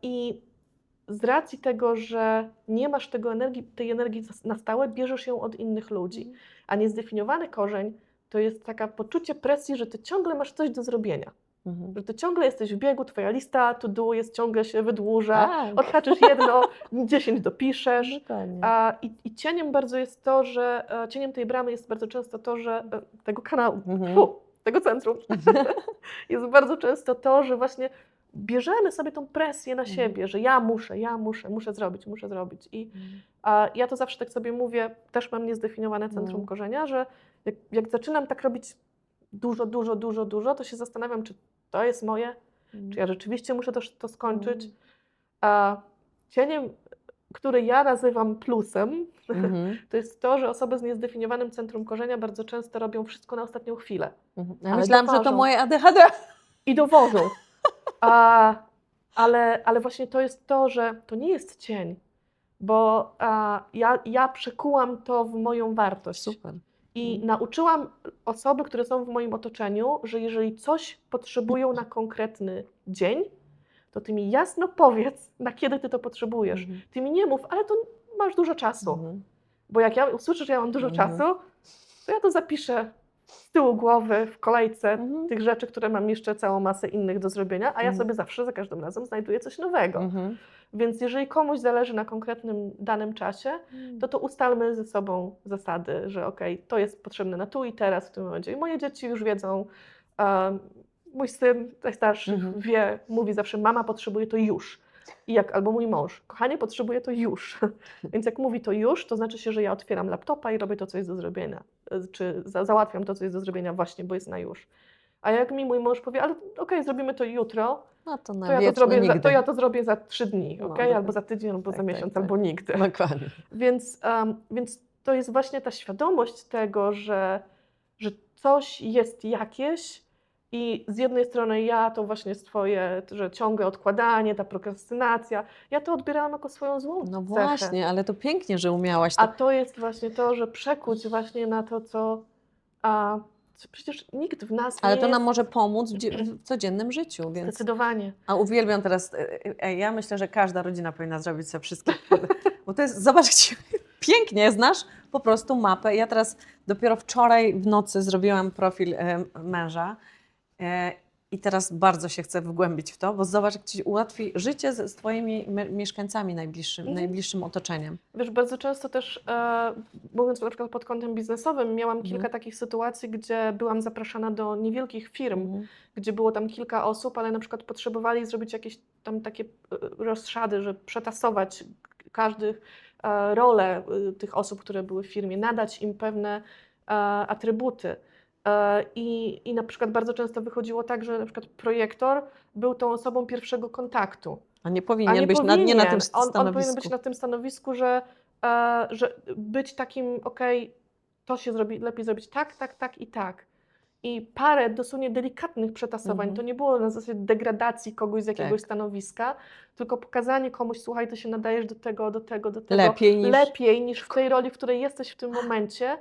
i z racji tego, że nie masz tej energii na stałe, bierzesz ją od innych ludzi. A niezdefiniowany korzeń to jest takie poczucie presji, że Ty ciągle masz coś do zrobienia. Że Ty ciągle jesteś w biegu, Twoja lista to do ciągle się wydłuża, Tak. odhaczysz jedno, 10 dopiszesz. Dokładnie. I cieniem bardzo jest to, że cieniem tej bramy jest bardzo często to, że tego kanału, tego centrum jest bardzo często to, że właśnie bierzemy sobie tą presję na siebie, że ja muszę zrobić. I ja to zawsze tak sobie mówię, też mam niezdefiniowane centrum korzenia, że jak zaczynam tak robić dużo, to się zastanawiam, czy to jest moje, czy ja rzeczywiście muszę to skończyć. Cieniem, który ja nazywam plusem, to jest to, że osoby z niezdefiniowanym centrum korzenia bardzo często robią wszystko na ostatnią chwilę. Ja Ale myślałam, że to doważą. moje ADHD. I dowożą. Ale właśnie to jest to, że to nie jest cień, bo ja przekułam to w moją wartość. Super. I nauczyłam osoby, które są w moim otoczeniu, że jeżeli coś potrzebują na konkretny dzień, to Ty mi jasno powiedz, na kiedy Ty to potrzebujesz. Ty mi nie mów, ale to masz dużo czasu. Bo jak ja usłyszę, że ja mam dużo czasu, to ja to zapiszę z tyłu głowy, w kolejce tych rzeczy, które mam jeszcze całą masę innych do zrobienia, a ja sobie zawsze za każdym razem znajduję coś nowego. Więc jeżeli komuś zależy na konkretnym danym czasie, to ustalmy ze sobą zasady, że okej, to jest potrzebne na tu i teraz w tym momencie. I moje dzieci już wiedzą, mój syn najstarszy wie, mówi zawsze, mama potrzebuje to już. Albo mój mąż, kochanie, potrzebuje to już. Więc jak mówi to już, to znaczy się, że ja otwieram laptopa i robię to, co jest do zrobienia. Czy załatwiam to, co jest do zrobienia właśnie, bo jest na już. A jak mi mój mąż powie, ale okej, zrobimy to jutro, No to to ja to zrobię za 3 dni, No, okej? Albo za tydzień, albo za miesiąc, albo nigdy. Dokładnie. Więc to jest właśnie ta świadomość tego, że coś jest jakieś i z jednej strony ja to właśnie jest że ciągłe odkładanie, ta prokrastynacja, ja to odbierałam jako swoją złą No cechę. właśnie, ale to pięknie, że umiałaś to. A to jest właśnie to, że przekuć właśnie na to, co przecież nikt w nas Ale nie to nam jest... może pomóc w codziennym życiu, więc... Zdecydowanie. A uwielbiam teraz, ja myślę, że każda rodzina powinna zrobić sobie wszystkie, bo to jest, zobacz, jak ci pięknie, znasz po prostu mapę. Ja teraz dopiero wczoraj w nocy zrobiłam profil męża i teraz bardzo się chcę wgłębić w to, bo zobacz, jak ci ułatwi życie z Twoimi mieszkańcami najbliższym otoczeniem. Wiesz, bardzo często też, mówiąc na przykład pod kątem biznesowym, miałam kilka takich sytuacji, gdzie byłam zapraszana do niewielkich firm, gdzie było tam kilka osób, ale na przykład potrzebowali zrobić jakieś tam takie rozszady, że przetasować każdy rolę tych osób, które były w firmie, nadać im pewne atrybuty. I na przykład bardzo często wychodziło tak, że na przykład projektor był tą osobą pierwszego kontaktu. A nie powinien być nie na tym stanowisku. On powinien być na tym stanowisku, że być takim, okej, to się lepiej zrobić tak i tak. I parę dosłownie delikatnych przetasowań. To nie było na zasadzie degradacji kogoś z jakiegoś stanowiska, tylko pokazanie komuś, słuchaj, ty się nadajesz do tego. Lepiej niż w tej roli, w której jesteś w tym momencie.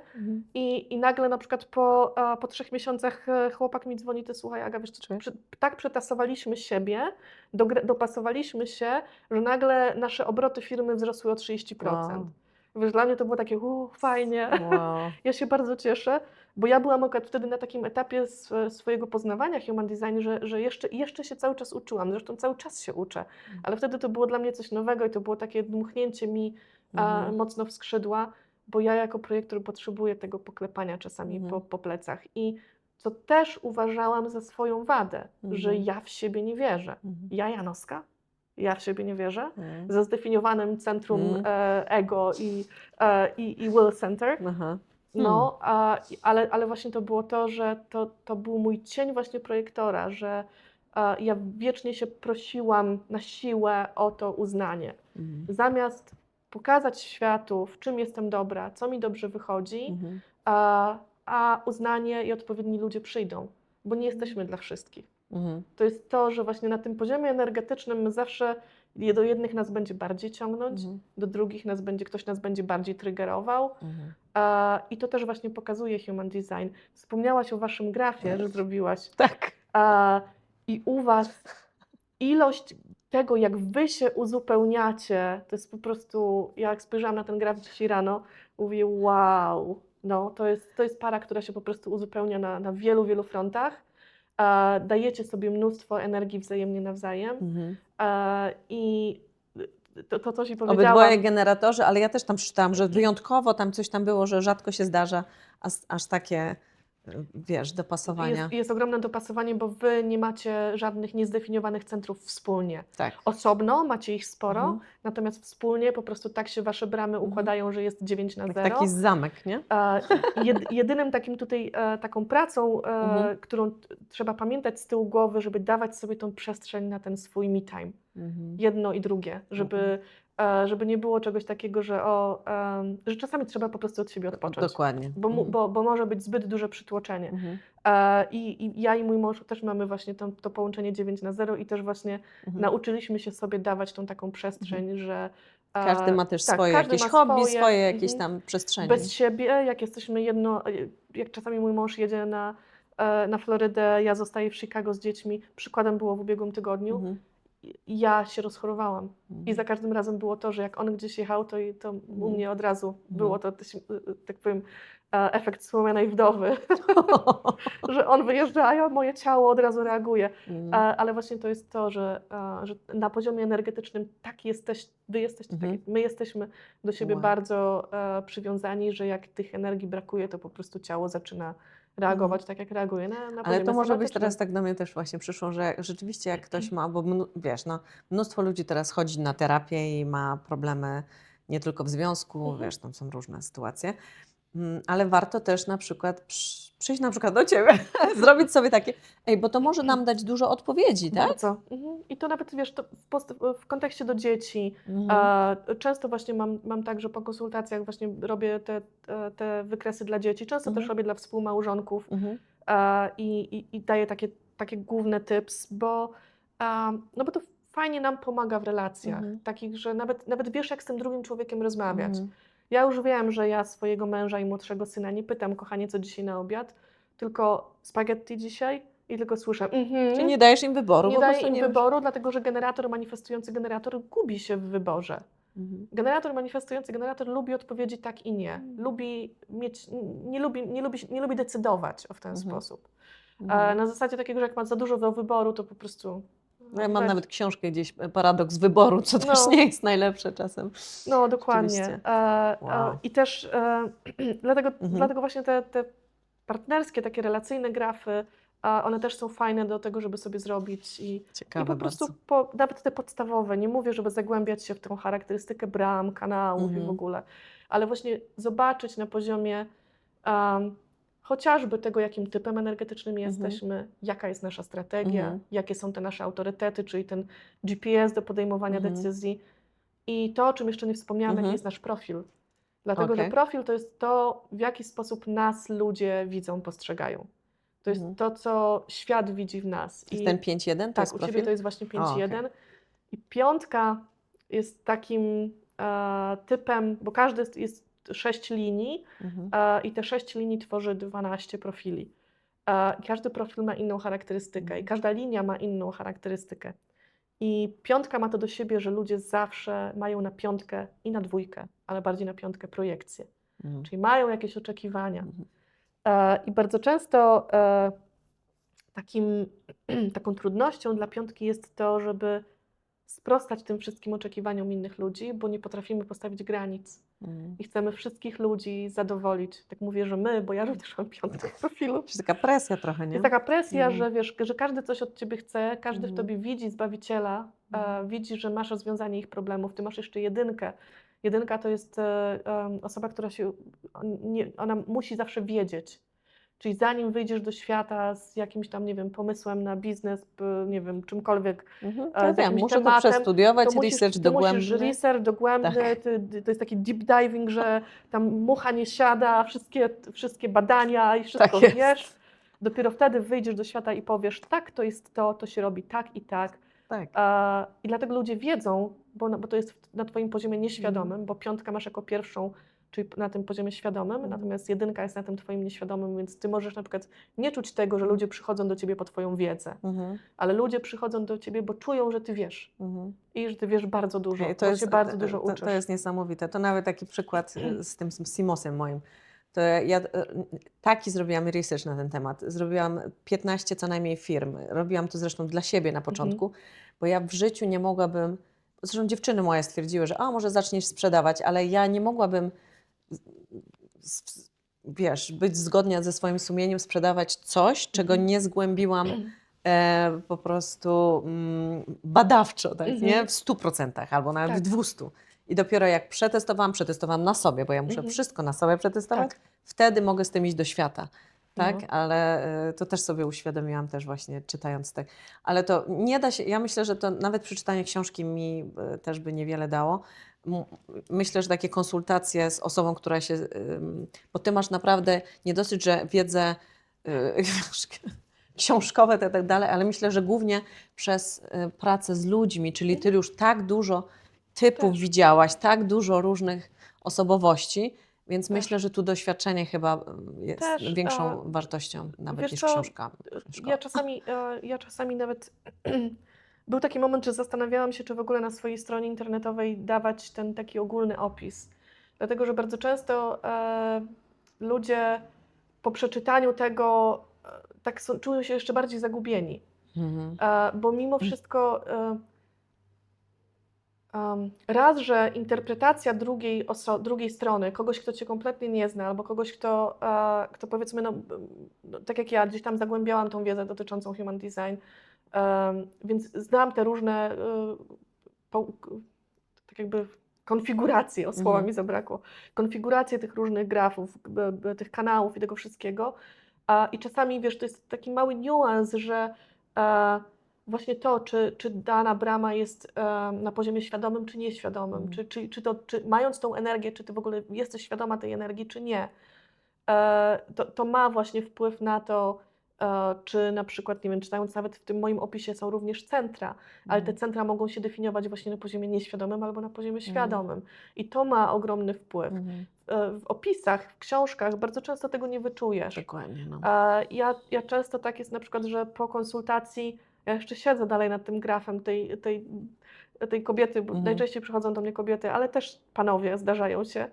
I nagle na przykład po 3 miesiącach chłopak mi dzwoni, ty słuchaj, Aga, wiesz, tak przetasowaliśmy siebie, dopasowaliśmy się, że nagle nasze obroty firmy wzrosły o 30%. Wow. Wiesz, dla mnie to było takie, fajnie. Wow. Ja się bardzo cieszę, bo ja byłam akurat wtedy na takim etapie swojego poznawania human design, że jeszcze się cały czas uczyłam, zresztą cały czas się uczę, ale wtedy to było dla mnie coś nowego i to było takie dmuchnięcie mi mocno w skrzydła, bo ja jako projektor potrzebuję tego poklepania czasami po plecach i co też uważałam za swoją wadę, że ja w siebie nie wierzę. Ja, Janowska, ja w siebie nie wierzę, ze zdefiniowanym centrum ego i will center. No, ale właśnie to było to, że to był mój cień właśnie projektora, że Ja wiecznie się prosiłam na siłę o to uznanie. Zamiast pokazać światu, w czym jestem dobra, co mi dobrze wychodzi, a uznanie i odpowiedni ludzie przyjdą, bo nie jesteśmy dla wszystkich. To jest to, że właśnie na tym poziomie energetycznym my zawsze do jednych nas będzie bardziej ciągnąć, do drugich ktoś nas będzie bardziej triggerował. I to też właśnie pokazuje Human Design. Wspomniałaś o waszym grafie, że zrobiłaś. Tak. I u was ilość tego, jak wy się uzupełniacie, to jest po prostu, jak spojrzałam na ten graf dzisiaj rano, mówię wow, no to jest para, która się po prostu uzupełnia na wielu, wielu frontach. Dajecie sobie mnóstwo energii wzajemnie nawzajem. I to coś mi powiedziała. Obydwoje generatorzy, ale ja też tam przeczytałam, że wyjątkowo tam coś tam było, że rzadko się zdarza aż takie, wiesz, dopasowania. Jest ogromne dopasowanie, bo wy nie macie żadnych niezdefiniowanych centrów wspólnie. Tak. Osobno macie ich sporo, natomiast wspólnie po prostu tak się wasze bramy układają, że jest 9/0. Taki zamek, nie? Jedynym takim tutaj, taką pracą, którą trzeba pamiętać z tyłu głowy, żeby dawać sobie tą przestrzeń na ten swój me time. Jedno i drugie, żeby nie było czegoś takiego, że czasami trzeba po prostu od siebie odpocząć. Dokładnie. Bo może być zbyt duże przytłoczenie. I ja i mój mąż też mamy właśnie to połączenie 9/0 i też właśnie nauczyliśmy się sobie dawać tą taką przestrzeń, że każdy ma też tak, swoje każdy jakieś ma hobby, swoje, swoje jakieś tam przestrzenie. Bez siebie, jak jesteśmy jak czasami mój mąż jedzie na Florydę, ja zostaję w Chicago z dziećmi, przykładem było w ubiegłym tygodniu, ja się rozchorowałam. I za każdym razem było to, że jak on gdzieś jechał, to u mnie od razu było to, tak powiem, efekt słomianej wdowy, że on wyjeżdża, a moje ciało od razu reaguje. Ale właśnie to jest to, że na poziomie energetycznym wy jesteście taki, my jesteśmy do siebie bardzo przywiązani, że jak tych energii brakuje, to po prostu ciało zaczyna reagować tak, jak reaguje na Ale poziomie to może być somatycznym. teraz tak do mnie też właśnie przyszło, że rzeczywiście jak ktoś ma, bo wiesz, no, mnóstwo ludzi teraz chodzi na terapię i ma problemy nie tylko w związku, wiesz, tam są różne sytuacje, ale warto też na przykład przyjść na przykład do Ciebie, zrobić sobie takie, bo to może nam dać dużo odpowiedzi, tak? Bardzo. I to nawet, wiesz, to w kontekście do dzieci. Często właśnie mam tak, że po konsultacjach właśnie robię te wykresy dla dzieci. Często też robię dla współmałżonków i daję takie główne tips, bo to fajnie nam pomaga w relacjach. Takich, że nawet wiesz, jak z tym drugim człowiekiem rozmawiać. Ja już wiem, że ja swojego męża i młodszego syna nie pytam, kochanie, co dzisiaj na obiad, tylko spaghetti dzisiaj i tylko słyszę Czyli nie dajesz im wyboru. Nie po daję prostu im wyboru, dlatego że manifestujący generator gubi się w wyborze. Manifestujący generator lubi odpowiedzi tak i nie. Lubi mieć, nie lubi decydować w ten sposób. Na zasadzie takiego, że jak ma za dużo do wyboru, to po prostu... No ja mam nawet książkę gdzieś, Paradoks wyboru, co też nie jest najlepsze czasem. No, dokładnie. Wow. I też dlatego właśnie te partnerskie, takie relacyjne grafy, one też są fajne do tego, żeby sobie zrobić i po prostu nawet te podstawowe, nie mówię, żeby zagłębiać się w tą charakterystykę bram, kanałów i w ogóle, ale właśnie zobaczyć na poziomie chociażby tego, jakim typem energetycznym jesteśmy, jaka jest nasza strategia, jakie są te nasze autorytety, czyli ten GPS do podejmowania decyzji i to, o czym jeszcze nie wspomniałam, jaki jest nasz profil. Dlatego, że profil to jest to, w jaki sposób nas ludzie widzą, postrzegają. To jest to, co świat widzi w nas. To jest ten 5-1? Tak, u Ciebie to jest właśnie 5-1. I 5 jest takim typem, bo każdy jest 6 linii i te 6 linii tworzy 12 profili. Każdy profil ma inną charakterystykę i każda linia ma inną charakterystykę. I 5 ma to do siebie, że ludzie zawsze mają na 5 i na 2, ale bardziej na 5 projekcję. Czyli mają jakieś oczekiwania. I bardzo często taką trudnością dla 5 jest to, żeby sprostać tym wszystkim oczekiwaniom innych ludzi, bo nie potrafimy postawić granic. I chcemy wszystkich ludzi zadowolić. Tak mówię, że my, bo ja również mam 5 profilu. To jest taka presja trochę, nie? Jest taka presja, że wiesz, że każdy coś od Ciebie chce, każdy w Tobie widzi Zbawiciela, widzi, że masz rozwiązanie ich problemów. Ty masz jeszcze 1. 1 to jest osoba, która ona musi zawsze wiedzieć. Czyli zanim wyjdziesz do świata z jakimś tam, nie wiem, pomysłem na biznes, nie wiem, czymkolwiek, Ja z wiem, jakimś muszę to tematem, przestudiować, to musisz research dogłębny. research dogłębny, Tak, to jest taki deep diving, że tam mucha nie siada, wszystkie badania i wszystko tak jest. wiesz. Dopiero wtedy wyjdziesz do świata i powiesz, tak, to jest to się robi tak i tak. Tak. I dlatego ludzie wiedzą, bo to jest na twoim poziomie nieświadomym, bo 5 masz jako pierwszą, czyli na tym poziomie świadomym, natomiast 1 jest na tym twoim nieświadomym, więc ty możesz na przykład nie czuć tego, że ludzie przychodzą do ciebie po twoją wiedzę, ale ludzie przychodzą do ciebie, bo czują, że ty wiesz i że ty wiesz bardzo dużo, bo się bardzo dużo uczysz. To jest niesamowite. To nawet taki przykład z tym Simosem moim. To ja taki zrobiłam research na ten temat. Zrobiłam 15 co najmniej firm. Robiłam to zresztą dla siebie na początku, bo ja w życiu nie mogłabym, zresztą dziewczyny moje stwierdziły, że może zaczniesz sprzedawać, ale ja nie mogłabym, wiesz, być zgodna ze swoim sumieniem, sprzedawać coś, czego nie zgłębiłam po prostu badawczo, tak, nie? W 100% albo nawet w 200%. I dopiero jak przetestowałam na sobie, bo ja muszę wszystko na sobie przetestować, wtedy mogę z tym iść do świata. Tak, ale to też sobie uświadomiłam też właśnie czytając tak. Ale to nie da się, ja myślę, że to nawet przeczytanie książki mi też by niewiele dało. Myślę, że takie konsultacje z osobą, która się, bo ty masz naprawdę nie dosyć, że wiedzę książkowe i tak dalej, ale myślę, że głównie przez pracę z ludźmi, czyli ty już tak dużo typów widziałaś, tak dużo różnych osobowości, więc myślę, że tu doświadczenie chyba jest większą wartością nawet niż książka. Ja czasami nawet był taki moment, że zastanawiałam się, czy w ogóle na swojej stronie internetowej dawać ten taki ogólny opis. Dlatego, że bardzo często ludzie po przeczytaniu tego czują się jeszcze bardziej zagubieni. Bo mimo wszystko raz, że interpretacja drugiej strony, kogoś, kto cię kompletnie nie zna, albo kogoś, kto powiedzmy, tak jak ja, gdzieś tam zagłębiałam tą wiedzę dotyczącą human design, więc znam te różne tak jakby konfiguracje, słowa mi zabrakło, konfiguracje tych różnych grafów, tych kanałów i tego wszystkiego. I czasami, wiesz, to jest taki mały niuans, że właśnie to, czy dana brama jest na poziomie świadomym, czy nieświadomym, czy mając tą energię, czy ty w ogóle jesteś świadoma tej energii, czy nie. To ma właśnie wpływ na to, czy na przykład, nie wiem, czytając nawet w tym moim opisie są również centra, ale te centra mogą się definiować właśnie na poziomie nieświadomym albo na poziomie świadomym. I to ma ogromny wpływ. W opisach, w książkach bardzo często tego nie wyczujesz. Dokładnie. No. Ja często tak jest na przykład, że po konsultacji, ja jeszcze siedzę dalej nad tym grafem tej kobiety, bo najczęściej przychodzą do mnie kobiety, ale też panowie zdarzają się.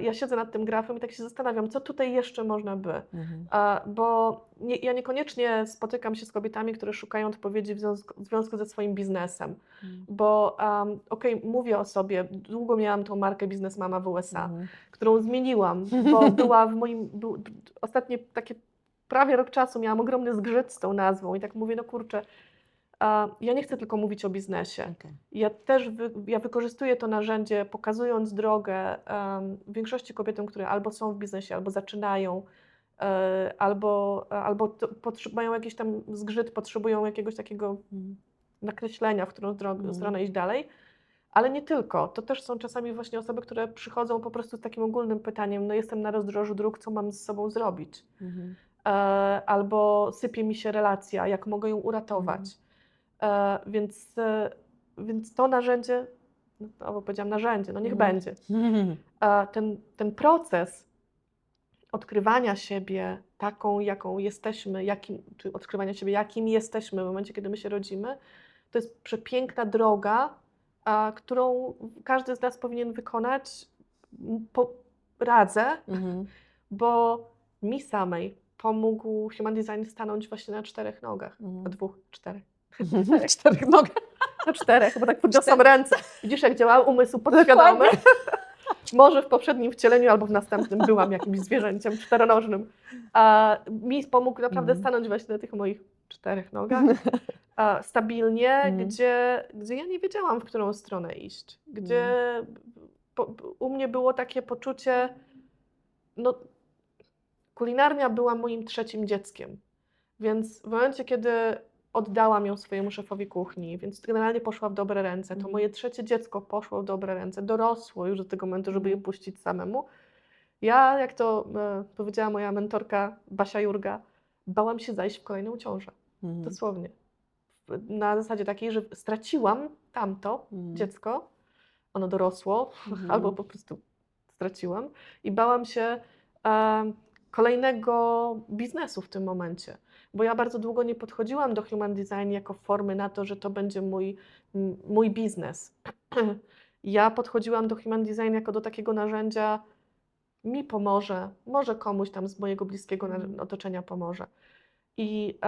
Ja siedzę nad tym grafem i tak się zastanawiam, co tutaj jeszcze można by. Bo ja niekoniecznie spotykam się z kobietami, które szukają odpowiedzi w związku ze swoim biznesem. Bo mówię o sobie, długo miałam tą markę Biznes Mama w USA, którą zmieniłam, bo była w moim... Ostatnie takie prawie rok czasu miałam ogromny zgrzyt z tą nazwą i tak mówię, no kurczę, ja nie chcę tylko mówić o biznesie. Ja wykorzystuję to narzędzie, pokazując drogę większości kobietom, które albo są w biznesie, albo zaczynają, albo mają jakiś tam zgrzyt, potrzebują jakiegoś takiego nakreślenia, w którą stronę iść dalej. Ale nie tylko. To też są czasami właśnie osoby, które przychodzą po prostu z takim ogólnym pytaniem, no jestem na rozdrożu dróg, co mam z sobą zrobić? Albo sypie mi się relacja, jak mogę ją uratować? Więc to narzędzie, albo powiedziałam narzędzie, no niech będzie. Ten proces odkrywania siebie taką, jaką jesteśmy, czy odkrywania siebie, jakim jesteśmy w momencie, kiedy my się rodzimy, to jest przepiękna droga, którą każdy z nas powinien wykonać. Radzę, bo mi samej pomógł Human Design stanąć właśnie na 4 nogach, na 2, 4. 4 nogach. Na 4, bo tak podniosłam ręce. Widzisz, jak działa umysł podświadomy? Może w poprzednim wcieleniu albo w następnym byłam jakimś zwierzęciem czteronożnym. Mi pomógł naprawdę stanąć właśnie na tych moich 4 nogach. Stabilnie, gdzie ja nie wiedziałam, w którą stronę iść. Gdzie u mnie było takie poczucie, no kulinarnia była moim trzecim dzieckiem, więc w momencie, kiedy oddałam ją swojemu szefowi kuchni, więc generalnie poszła w dobre ręce, to moje trzecie dziecko poszło w dobre ręce, dorosło już do tego momentu, żeby je puścić samemu. Ja, jak to powiedziała moja mentorka Basia Jurga, bałam się zajść w kolejną ciążę. Dosłownie. Na zasadzie takiej, że straciłam tamto dziecko, ono dorosło, albo po prostu straciłam i bałam się kolejnego biznesu w tym momencie, bo ja bardzo długo nie podchodziłam do Human Design jako formy na to, że to będzie mój biznes. Ja podchodziłam do Human Design jako do takiego narzędzia, mi pomoże, może komuś tam z mojego bliskiego otoczenia pomoże. I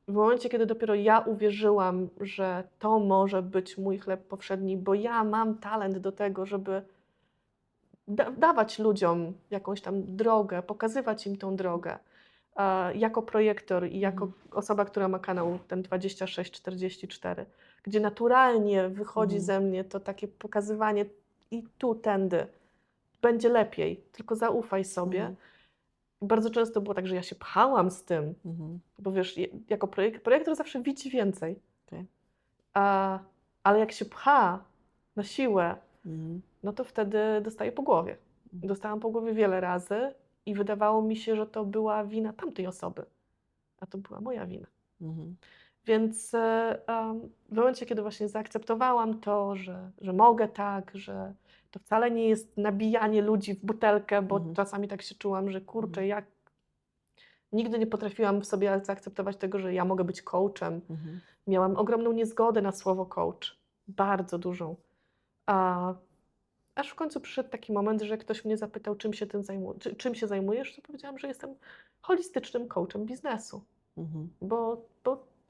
w momencie, kiedy dopiero ja uwierzyłam, że to może być mój chleb powszedni, bo ja mam talent do tego, żeby dawać ludziom jakąś tam drogę, pokazywać im tą drogę, jako projektor i jako osoba, która ma kanał ten 2644, gdzie naturalnie wychodzi ze mnie to takie pokazywanie i tu, tędy, będzie lepiej, tylko zaufaj sobie. Bardzo często było tak, że ja się pchałam z tym, bo wiesz, jako projektor zawsze widzi więcej. Okay. Ale jak się pcha na siłę, no to wtedy dostaję po głowie. Dostałam po głowie wiele razy i wydawało mi się, że to była wina tamtej osoby, a to była moja wina. Więc w momencie, kiedy właśnie zaakceptowałam to, że mogę tak, że to wcale nie jest nabijanie ludzi w butelkę, bo czasami tak się czułam, że kurczę, jak nigdy nie potrafiłam w sobie zaakceptować tego, że ja mogę być coachem. Miałam ogromną niezgodę na słowo coach, bardzo dużą. Aż w końcu przyszedł taki moment, że ktoś mnie zapytał, czym się zajmujesz, to powiedziałam, że jestem holistycznym coachem biznesu, bo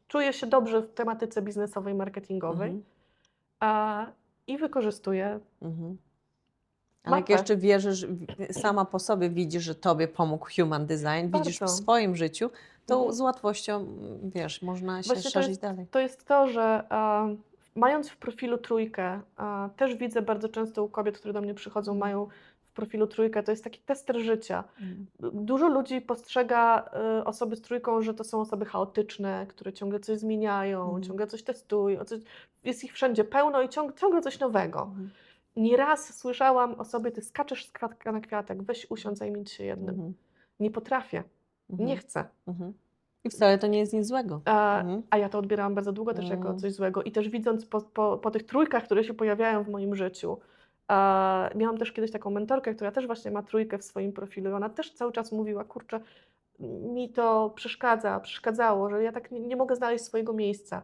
czuję się dobrze w tematyce biznesowej, marketingowej i wykorzystuję Ale jak mapę. jeszcze wierzysz, sama po sobie widzisz, że Tobie pomógł Human Design, widzisz w Bardzo. swoim życiu, to z łatwością, wiesz, można się Właśnie szerzyć dalej. to jest to, że mając w profilu trójkę, też widzę bardzo często u kobiet, które do mnie przychodzą, mają w profilu trójkę, to jest taki tester życia. Dużo ludzi postrzega osoby z trójką, że to są osoby chaotyczne, które ciągle coś zmieniają, ciągle coś testują, jest ich wszędzie pełno i ciągle coś nowego. Nieraz słyszałam o sobie, ty skaczesz z kwiatka na kwiatek, weź usiądź, zajmij się jednym. Nie potrafię, nie chcę. I wcale to nie jest nic złego. A ja to odbierałam bardzo długo też jako coś złego. I też widząc po tych trójkach, które się pojawiają w moim życiu, miałam też kiedyś taką mentorkę, która też właśnie ma trójkę w swoim profilu. I ona też cały czas mówiła, kurczę, mi to przeszkadzało, że ja tak nie mogę znaleźć swojego miejsca.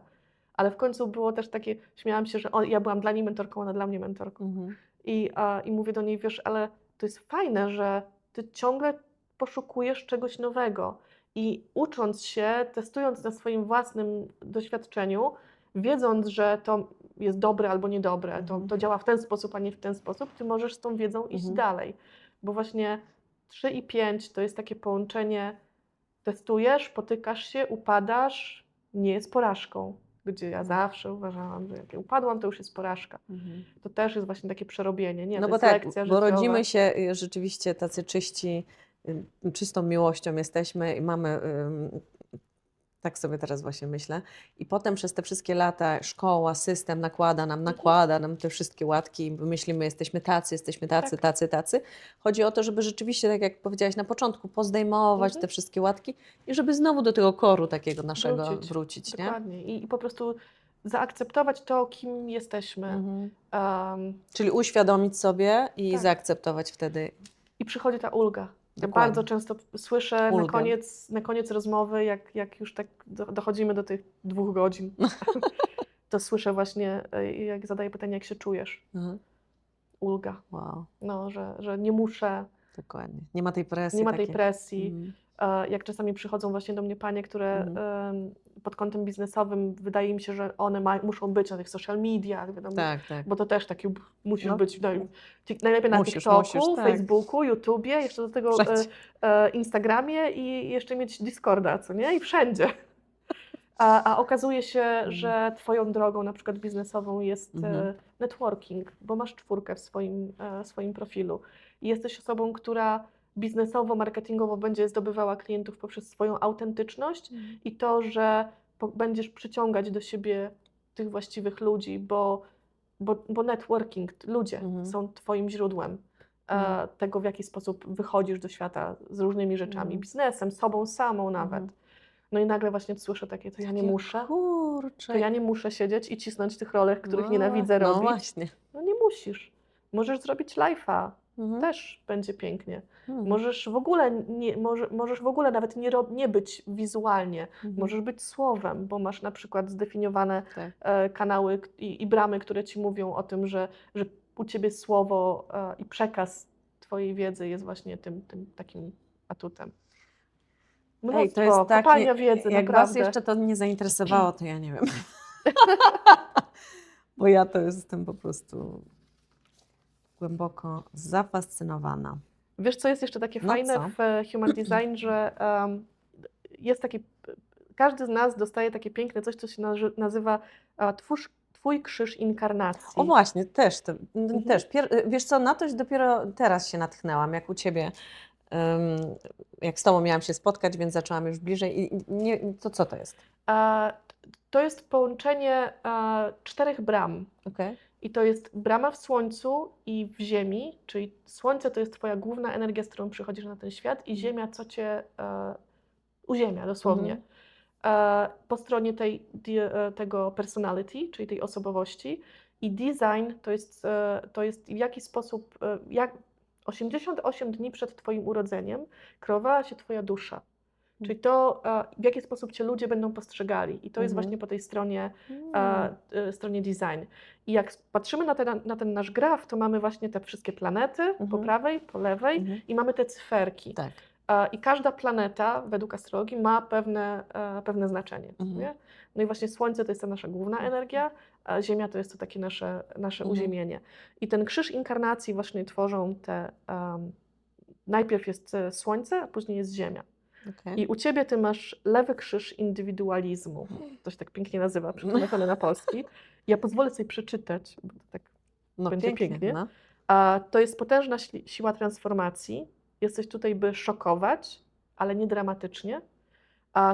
Ale w końcu było też takie, śmiałam się, że ja byłam dla niej mentorką, ona dla mnie mentorką. I mówię do niej, wiesz, ale to jest fajne, że ty ciągle poszukujesz czegoś nowego. I ucząc się, testując na swoim własnym doświadczeniu, wiedząc, że to jest dobre albo niedobre, to działa w ten sposób, a nie w ten sposób, ty możesz z tą wiedzą iść dalej. Bo właśnie 3 i 5 to jest takie połączenie, testujesz, potykasz się, upadasz, nie jest porażką. Gdzie ja zawsze uważałam, że jak upadłam, to już jest porażka. To też jest właśnie takie przerobienie. Nie, No to bo jest tak, lekcja bo życiowa. rodzimy się rzeczywiście tacy czyści, czystą miłością jesteśmy i mamy, tak sobie teraz właśnie myślę, i potem przez te wszystkie lata szkoła, system nakłada nam te wszystkie łatki i myślimy, jesteśmy tacy, tacy. Chodzi o to, żeby rzeczywiście, tak jak powiedziałaś na początku, pozdejmować te wszystkie łatki i żeby znowu do tego koru takiego naszego wrócić, nie? Dokładnie. I po prostu zaakceptować to, kim jesteśmy. Czyli uświadomić sobie i Tak. zaakceptować wtedy. I przychodzi ta ulga. Ja Dokładnie. bardzo często słyszę Ulgę. na koniec rozmowy, jak już tak dochodzimy do tych 2 godzin, to słyszę właśnie, jak zadaję pytanie, jak się czujesz. Ulga. Wow, No, że nie muszę, dokładnie. Nie ma tej presji. nie ma tej takiej. presji. Jak czasami przychodzą właśnie do mnie panie, które pod kątem biznesowym wydaje mi się, że one muszą być na tych social mediach, wiadomo, Tak. bo to też taki musisz No. być najlepiej na Musisz, TikToku, tak. Facebooku, YouTubie, jeszcze do tego Wszędzie. Instagramie i jeszcze mieć Discorda, co nie? I wszędzie. A okazuje się, że twoją drogą na przykład biznesową jest networking, bo masz 4 w swoim profilu i jesteś osobą, która biznesowo, marketingowo będzie zdobywała klientów poprzez swoją autentyczność i to, że będziesz przyciągać do siebie tych właściwych ludzi, bo networking, ludzie są Twoim źródłem tego, w jaki sposób wychodzisz do świata z różnymi rzeczami, biznesem, sobą samą nawet. No i nagle właśnie słyszę takie, to ja nie muszę. Kurczę. To ja nie muszę siedzieć i cisnąć tych rolek, których nienawidzę No robić. właśnie. No nie musisz. Możesz zrobić live'a, też będzie pięknie. Możesz w ogóle nawet nie być wizualnie. Możesz być słowem, bo masz na przykład zdefiniowane kanały i bramy, które ci mówią o tym, że u ciebie słowo i przekaz twojej wiedzy jest właśnie tym takim atutem. Ej, to Mnóstwo, jest kopalnia takie, wiedzy, jak Was naprawdę. jeszcze to nie zainteresowało, to ja nie wiem. Bo ja to jestem po prostu głęboko zafascynowana. Wiesz, co jest jeszcze takie No fajne co? w Human Design, że jest taki, każdy z nas dostaje takie piękne coś, co się nazywa Twój krzyż inkarnacji. O właśnie, też. Wiesz co, na to dopiero teraz się natchnęłam, jak u Ciebie, jak z Tobą miałam się spotkać, więc zaczęłam już bliżej. To co to jest? To jest połączenie 4 bram. Okay. I to jest brama w Słońcu i w Ziemi, czyli Słońce to jest Twoja główna energia, z którą przychodzisz na ten świat i Ziemia, co Cię uziemia dosłownie. Po stronie tego personality, czyli tej osobowości. I design to jest w jaki sposób, 88 dni przed Twoim urodzeniem kreowała się Twoja dusza. Czyli to, w jaki sposób Cię ludzie będą postrzegali. I to jest właśnie po tej stronie design. I jak patrzymy na ten nasz graf, to mamy właśnie te wszystkie planety po prawej, po lewej i mamy te cyferki. Tak. I każda planeta według astrologii ma pewne znaczenie. Nie? No i właśnie Słońce to jest ta nasza główna energia, a Ziemia to jest to takie nasze uziemienie. I ten krzyż inkarnacji właśnie tworzą te... najpierw jest Słońce, a później jest Ziemia. Okay. I u Ciebie Ty masz lewy krzyż indywidualizmu. To się tak pięknie nazywa, przetłumaczone na polski. Ja pozwolę sobie przeczytać, bo to tak będzie pięknie. No. To jest potężna siła transformacji. Jesteś tutaj, by szokować, ale nie dramatycznie,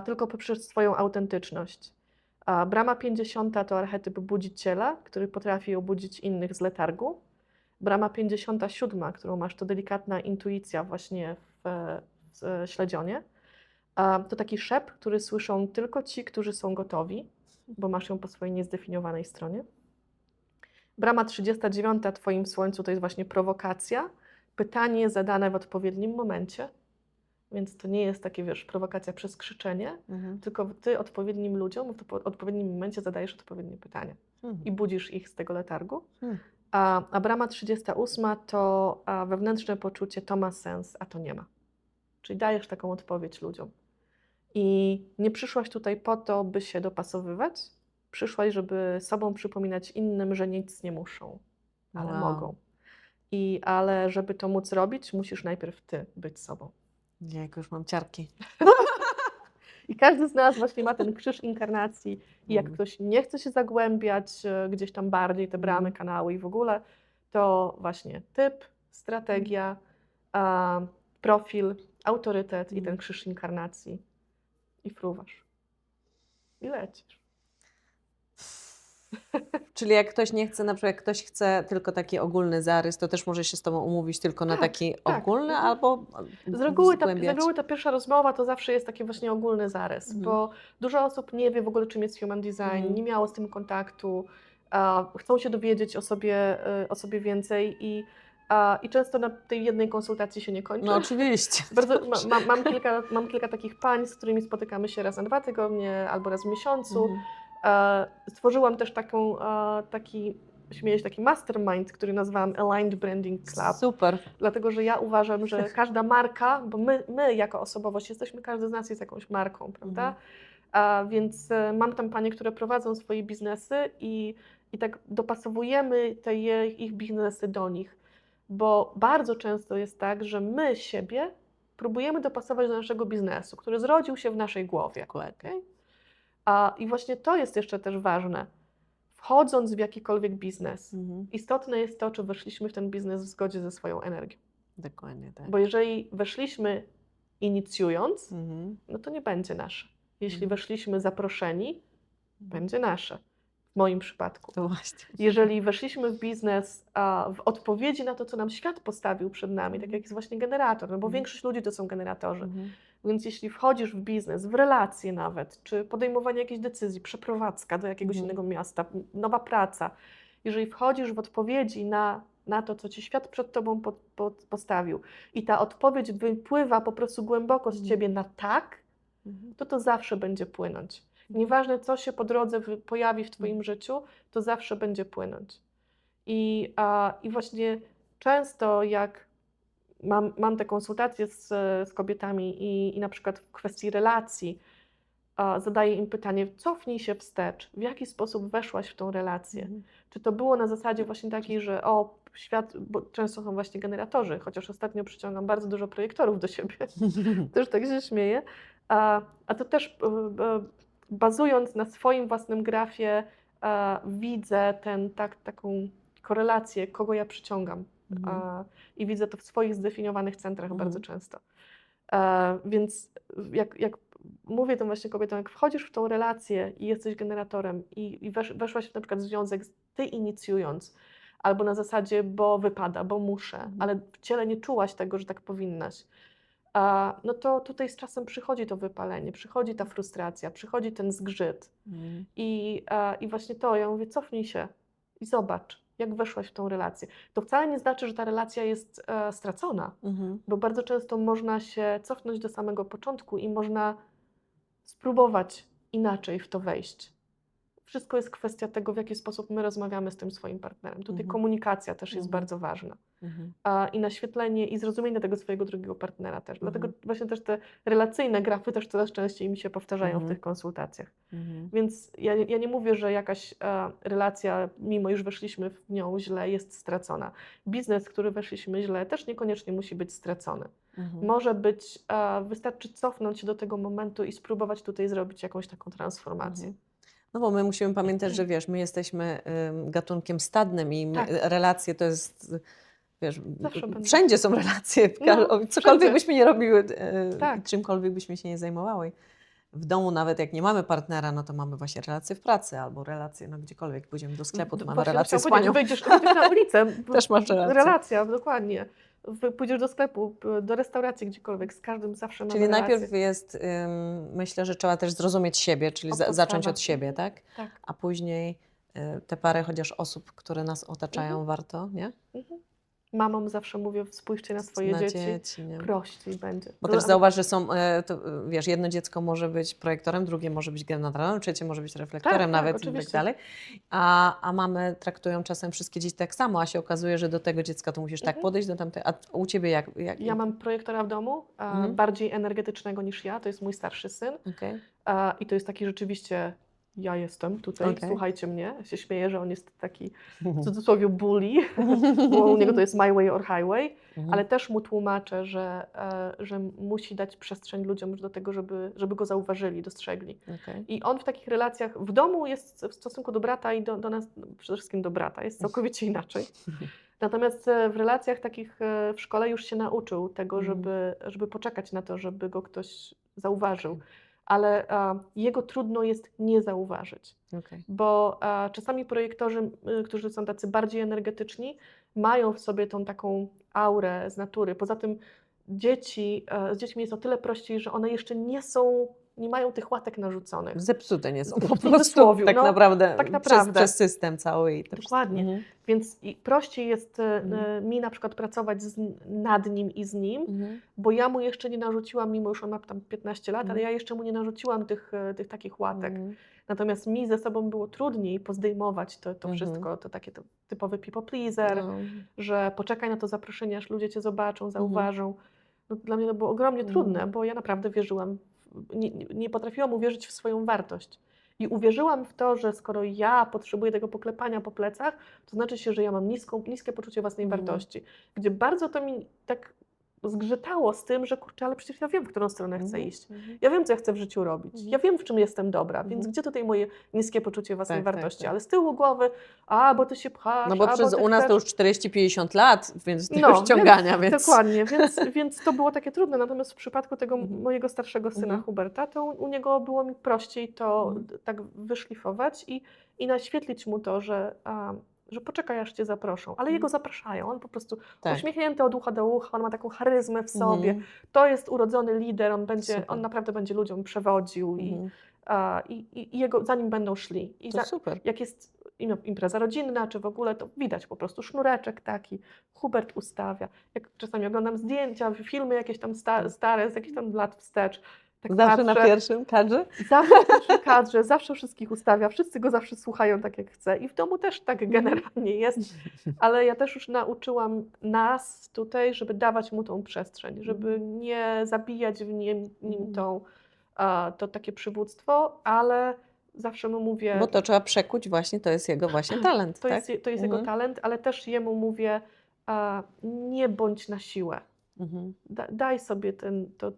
tylko poprzez swoją autentyczność. Brama 50 to archetyp budziciela, który potrafi obudzić innych z letargu. Brama 57, którą masz, to delikatna intuicja właśnie w śledzionie. To taki szept, który słyszą tylko ci, którzy są gotowi, bo masz ją po swojej niezdefiniowanej stronie. Brama 39, Twoim Słońcu, to jest właśnie prowokacja, pytanie zadane w odpowiednim momencie, więc to nie jest takie, wiesz, prowokacja przez krzyczenie, tylko Ty odpowiednim ludziom w odpowiednim momencie zadajesz odpowiednie pytania i budzisz ich z tego letargu. A brama 38 to wewnętrzne poczucie, to ma sens, a to nie ma. Czyli dajesz taką odpowiedź ludziom. I nie przyszłaś tutaj po to, by się dopasowywać, przyszłaś, żeby sobą przypominać innym, że nic nie muszą, ale mogą. Ale żeby to móc robić, musisz najpierw Ty być sobą. Jak już mam ciarki. I każdy z nas właśnie ma ten krzyż inkarnacji i jak ktoś nie chce się zagłębiać gdzieś tam bardziej, te bramy, kanały i w ogóle, to właśnie typ, strategia, profil, autorytet i ten krzyż inkarnacji. I fruwasz. I lecisz. Czyli jak ktoś nie chce, na przykład jak ktoś chce tylko taki ogólny zarys, to też może się z Tobą umówić tylko na taki ogólny, albo z reguły ta pierwsza rozmowa to zawsze jest taki właśnie ogólny zarys, bo dużo osób nie wie w ogóle, czym jest Human Design, nie miało z tym kontaktu, chcą się dowiedzieć o sobie więcej i często na tej jednej konsultacji się nie kończy. No oczywiście. Mam kilka takich pań, z którymi spotykamy się raz na 2 tygodnie albo raz w miesiącu. Stworzyłam też taki mastermind, który nazwałam Aligned Branding Club. Super. Dlatego, że ja uważam, że każda marka, bo my jako osobowość każdy z nas jest jakąś marką, prawda? Więc mam tam panie, które prowadzą swoje biznesy i tak dopasowujemy ich biznesy do nich. Bo bardzo często jest tak, że my siebie próbujemy dopasować do naszego biznesu, który zrodził się w naszej głowie. Okay? I właśnie to jest jeszcze też ważne. Wchodząc w jakikolwiek biznes, istotne jest to, czy weszliśmy w ten biznes w zgodzie ze swoją energią. Dokładnie tak. Bo jeżeli weszliśmy inicjując, Mhm. no to nie będzie nasze. Jeśli Mhm. weszliśmy zaproszeni, będzie nasze. W moim przypadku. To właśnie. Jeżeli weszliśmy w biznes w odpowiedzi na to, co nam świat postawił przed nami, tak jak jest właśnie generator, no bo większość ludzi to są generatorzy. Mhm. Więc jeśli wchodzisz w biznes, w relacje nawet, czy podejmowanie jakiejś decyzji, przeprowadzka do jakiegoś innego miasta, nowa praca, jeżeli wchodzisz w odpowiedzi na to, co ci świat przed tobą postawił i ta odpowiedź wypływa po prostu głęboko z ciebie na tak, to zawsze będzie płynąć. Nieważne, co się po drodze pojawi w twoim życiu, to zawsze będzie płynąć. I właśnie często jak mam te konsultacje z kobietami i na przykład w kwestii relacji zadaję im pytanie, cofnij się wstecz, w jaki sposób weszłaś w tą relację? Czy to było na zasadzie właśnie takiej, że świat, bo często są właśnie generatorzy, chociaż ostatnio przyciągam bardzo dużo projektorów do siebie, też tak się śmieję, a to też bazując na swoim własnym grafie widzę taką korelację, kogo ja przyciągam. I widzę to w swoich zdefiniowanych centrach bardzo często. Więc jak mówię tym właśnie kobietom, jak wchodzisz w tą relację i jesteś generatorem i weszłaś na przykład w związek ty inicjując, albo na zasadzie, bo wypada, bo muszę, ale w ciele nie czułaś tego, że tak powinnaś, no to tutaj z czasem przychodzi to wypalenie, przychodzi ta frustracja, przychodzi ten zgrzyt. I właśnie to, ja mówię, cofnij się i zobacz, jak weszłaś w tą relację. To wcale nie znaczy, że ta relacja jest stracona, bo bardzo często można się cofnąć do samego początku i można spróbować inaczej w to wejść. Wszystko jest kwestia tego, w jaki sposób my rozmawiamy z tym swoim partnerem. Tutaj komunikacja też jest bardzo ważna. I naświetlenie i zrozumienie tego swojego drugiego partnera też. Dlatego właśnie też te relacyjne grafy też coraz częściej mi się powtarzają w tych konsultacjach. Więc ja nie mówię, że jakaś relacja, mimo iż weszliśmy w nią źle, jest stracona. Biznes, w który weszliśmy źle, też niekoniecznie musi być stracony. Może być, wystarczy cofnąć się do tego momentu i spróbować tutaj zrobić jakąś taką transformację. No bo my musimy pamiętać, że wiesz, my jesteśmy gatunkiem stadnym i Tak. relacje to jest, wiesz, Zawsze będą. wszędzie są relacje, No, cokolwiek wszędzie. byśmy nie robiły, Tak. czymkolwiek byśmy się nie zajmowały. W domu nawet jak nie mamy partnera, no to mamy właśnie relacje w pracy albo relacje, no gdziekolwiek pójdziemy do sklepu, to mamy Właśnie relacje z chciałam panią. powiedzieć, wyjdziesz na ulicę, Też masz relację. relacja, dokładnie. Pójdziesz do sklepu, do restauracji, gdziekolwiek, z każdym zawsze mamy Czyli relację. najpierw jest, myślę, że trzeba też zrozumieć siebie, czyli Od podstawa. zacząć od siebie, tak? Tak. A później te parę chociaż osób, które nas otaczają, warto, nie? Mamom zawsze mówię, spójrzcie na swoje Na dzieci, nie? prościej będzie. Bo też zauważ, że są, wiesz, jedno dziecko może być projektorem, drugie może być generatorem, trzecie może być reflektorem Tak, nawet i tak oczywiście. dalej. A mamy traktują czasem wszystkie dzieci tak samo, a się okazuje, że do tego dziecka to musisz tak podejść, do tamtej, a u Ciebie jak? Ja mam projektora w domu, bardziej energetycznego niż ja, to jest mój starszy syn. Okej. I to jest taki rzeczywiście, ja jestem tutaj, Okej. słuchajcie mnie. Ja się śmieję, że on jest taki w cudzysłowie bully, bo u niego to jest my way or highway, ale też mu tłumaczę, że musi dać przestrzeń ludziom już do tego, żeby go zauważyli, dostrzegli. Okej. I on w takich relacjach, w domu jest w stosunku do brata i do nas, przede wszystkim do brata, jest całkowicie inaczej. Natomiast w relacjach takich w szkole już się nauczył tego, żeby poczekać na to, żeby go ktoś zauważył. Ale jego trudno jest nie zauważyć, Okej. bo czasami projektorzy, którzy są tacy bardziej energetyczni, mają w sobie tą taką aurę z natury. Poza tym z dziećmi jest o tyle prościej, że one jeszcze nie mają tych łatek narzuconych. Zepsute nie są W po prostu cudzysłowiu, tak no, naprawdę, tak naprawdę. Przez system cały. I to Dokładnie. wszystko. Więc prościej jest mi na przykład pracować nad nim i z nim, bo ja mu jeszcze nie narzuciłam, mimo już on ma tam 15 lat, ale ja jeszcze mu nie narzuciłam tych takich łatek. Natomiast mi ze sobą było trudniej pozdejmować to wszystko, to takie typowy people pleaser, że poczekaj na to zaproszenie, aż ludzie Cię zobaczą, zauważą. No, dla mnie to było ogromnie trudne, bo ja naprawdę wierzyłam, nie potrafiłam uwierzyć w swoją wartość. I uwierzyłam w to, że skoro ja potrzebuję tego poklepania po plecach, to znaczy się, że ja mam niskie poczucie własnej wartości. Gdzie bardzo to mi tak zgrzytało z tym, że kurczę, ale przecież ja wiem, w którą stronę chcę iść. Mhm. Ja wiem, co ja chcę w życiu robić. Mhm. Ja wiem, w czym jestem dobra, więc Mhm. gdzie tutaj moje niskie poczucie własnej Tak, tak, wartości? tak. Ale z tyłu głowy, bo ty się pchasz, No bo bo ty u nas to chcesz... już 40-50 lat, więc to No, już ciągania, więc... Dokładnie, więc to było takie trudne. Natomiast w przypadku tego Mhm. mojego starszego syna Mhm. Huberta, to u niego było mi prościej to Mhm. tak wyszlifować i naświetlić mu to, że poczekaj, aż cię zaproszą. Ale jego zapraszają. On po prostu Tak. uśmiechnięty od ucha do ucha, on ma taką charyzmę w sobie. Mhm. To jest urodzony lider, Super. on naprawdę będzie ludziom przewodził Mhm. i za nim będą szli. I To super. jak jest impreza rodzinna, czy w ogóle, to widać po prostu sznureczek taki, Hubert ustawia. Jak czasami oglądam zdjęcia, filmy jakieś tam stare, z jakichś tam lat wstecz, tak Zawsze na patrzę, pierwszym kadrze? zawsze w pierwszym kadrze, zawsze wszystkich ustawia, wszyscy go zawsze słuchają tak jak chce i w domu też tak generalnie jest, ale ja też już nauczyłam nas tutaj, żeby dawać mu tą przestrzeń, żeby nie zabijać w nim to takie przywództwo, ale zawsze mu mówię, Bo to trzeba przekuć właśnie, to jest jego właśnie talent, to tak? jest jego talent, ale też jemu mówię, nie bądź na siłę. Mhm. Daj sobie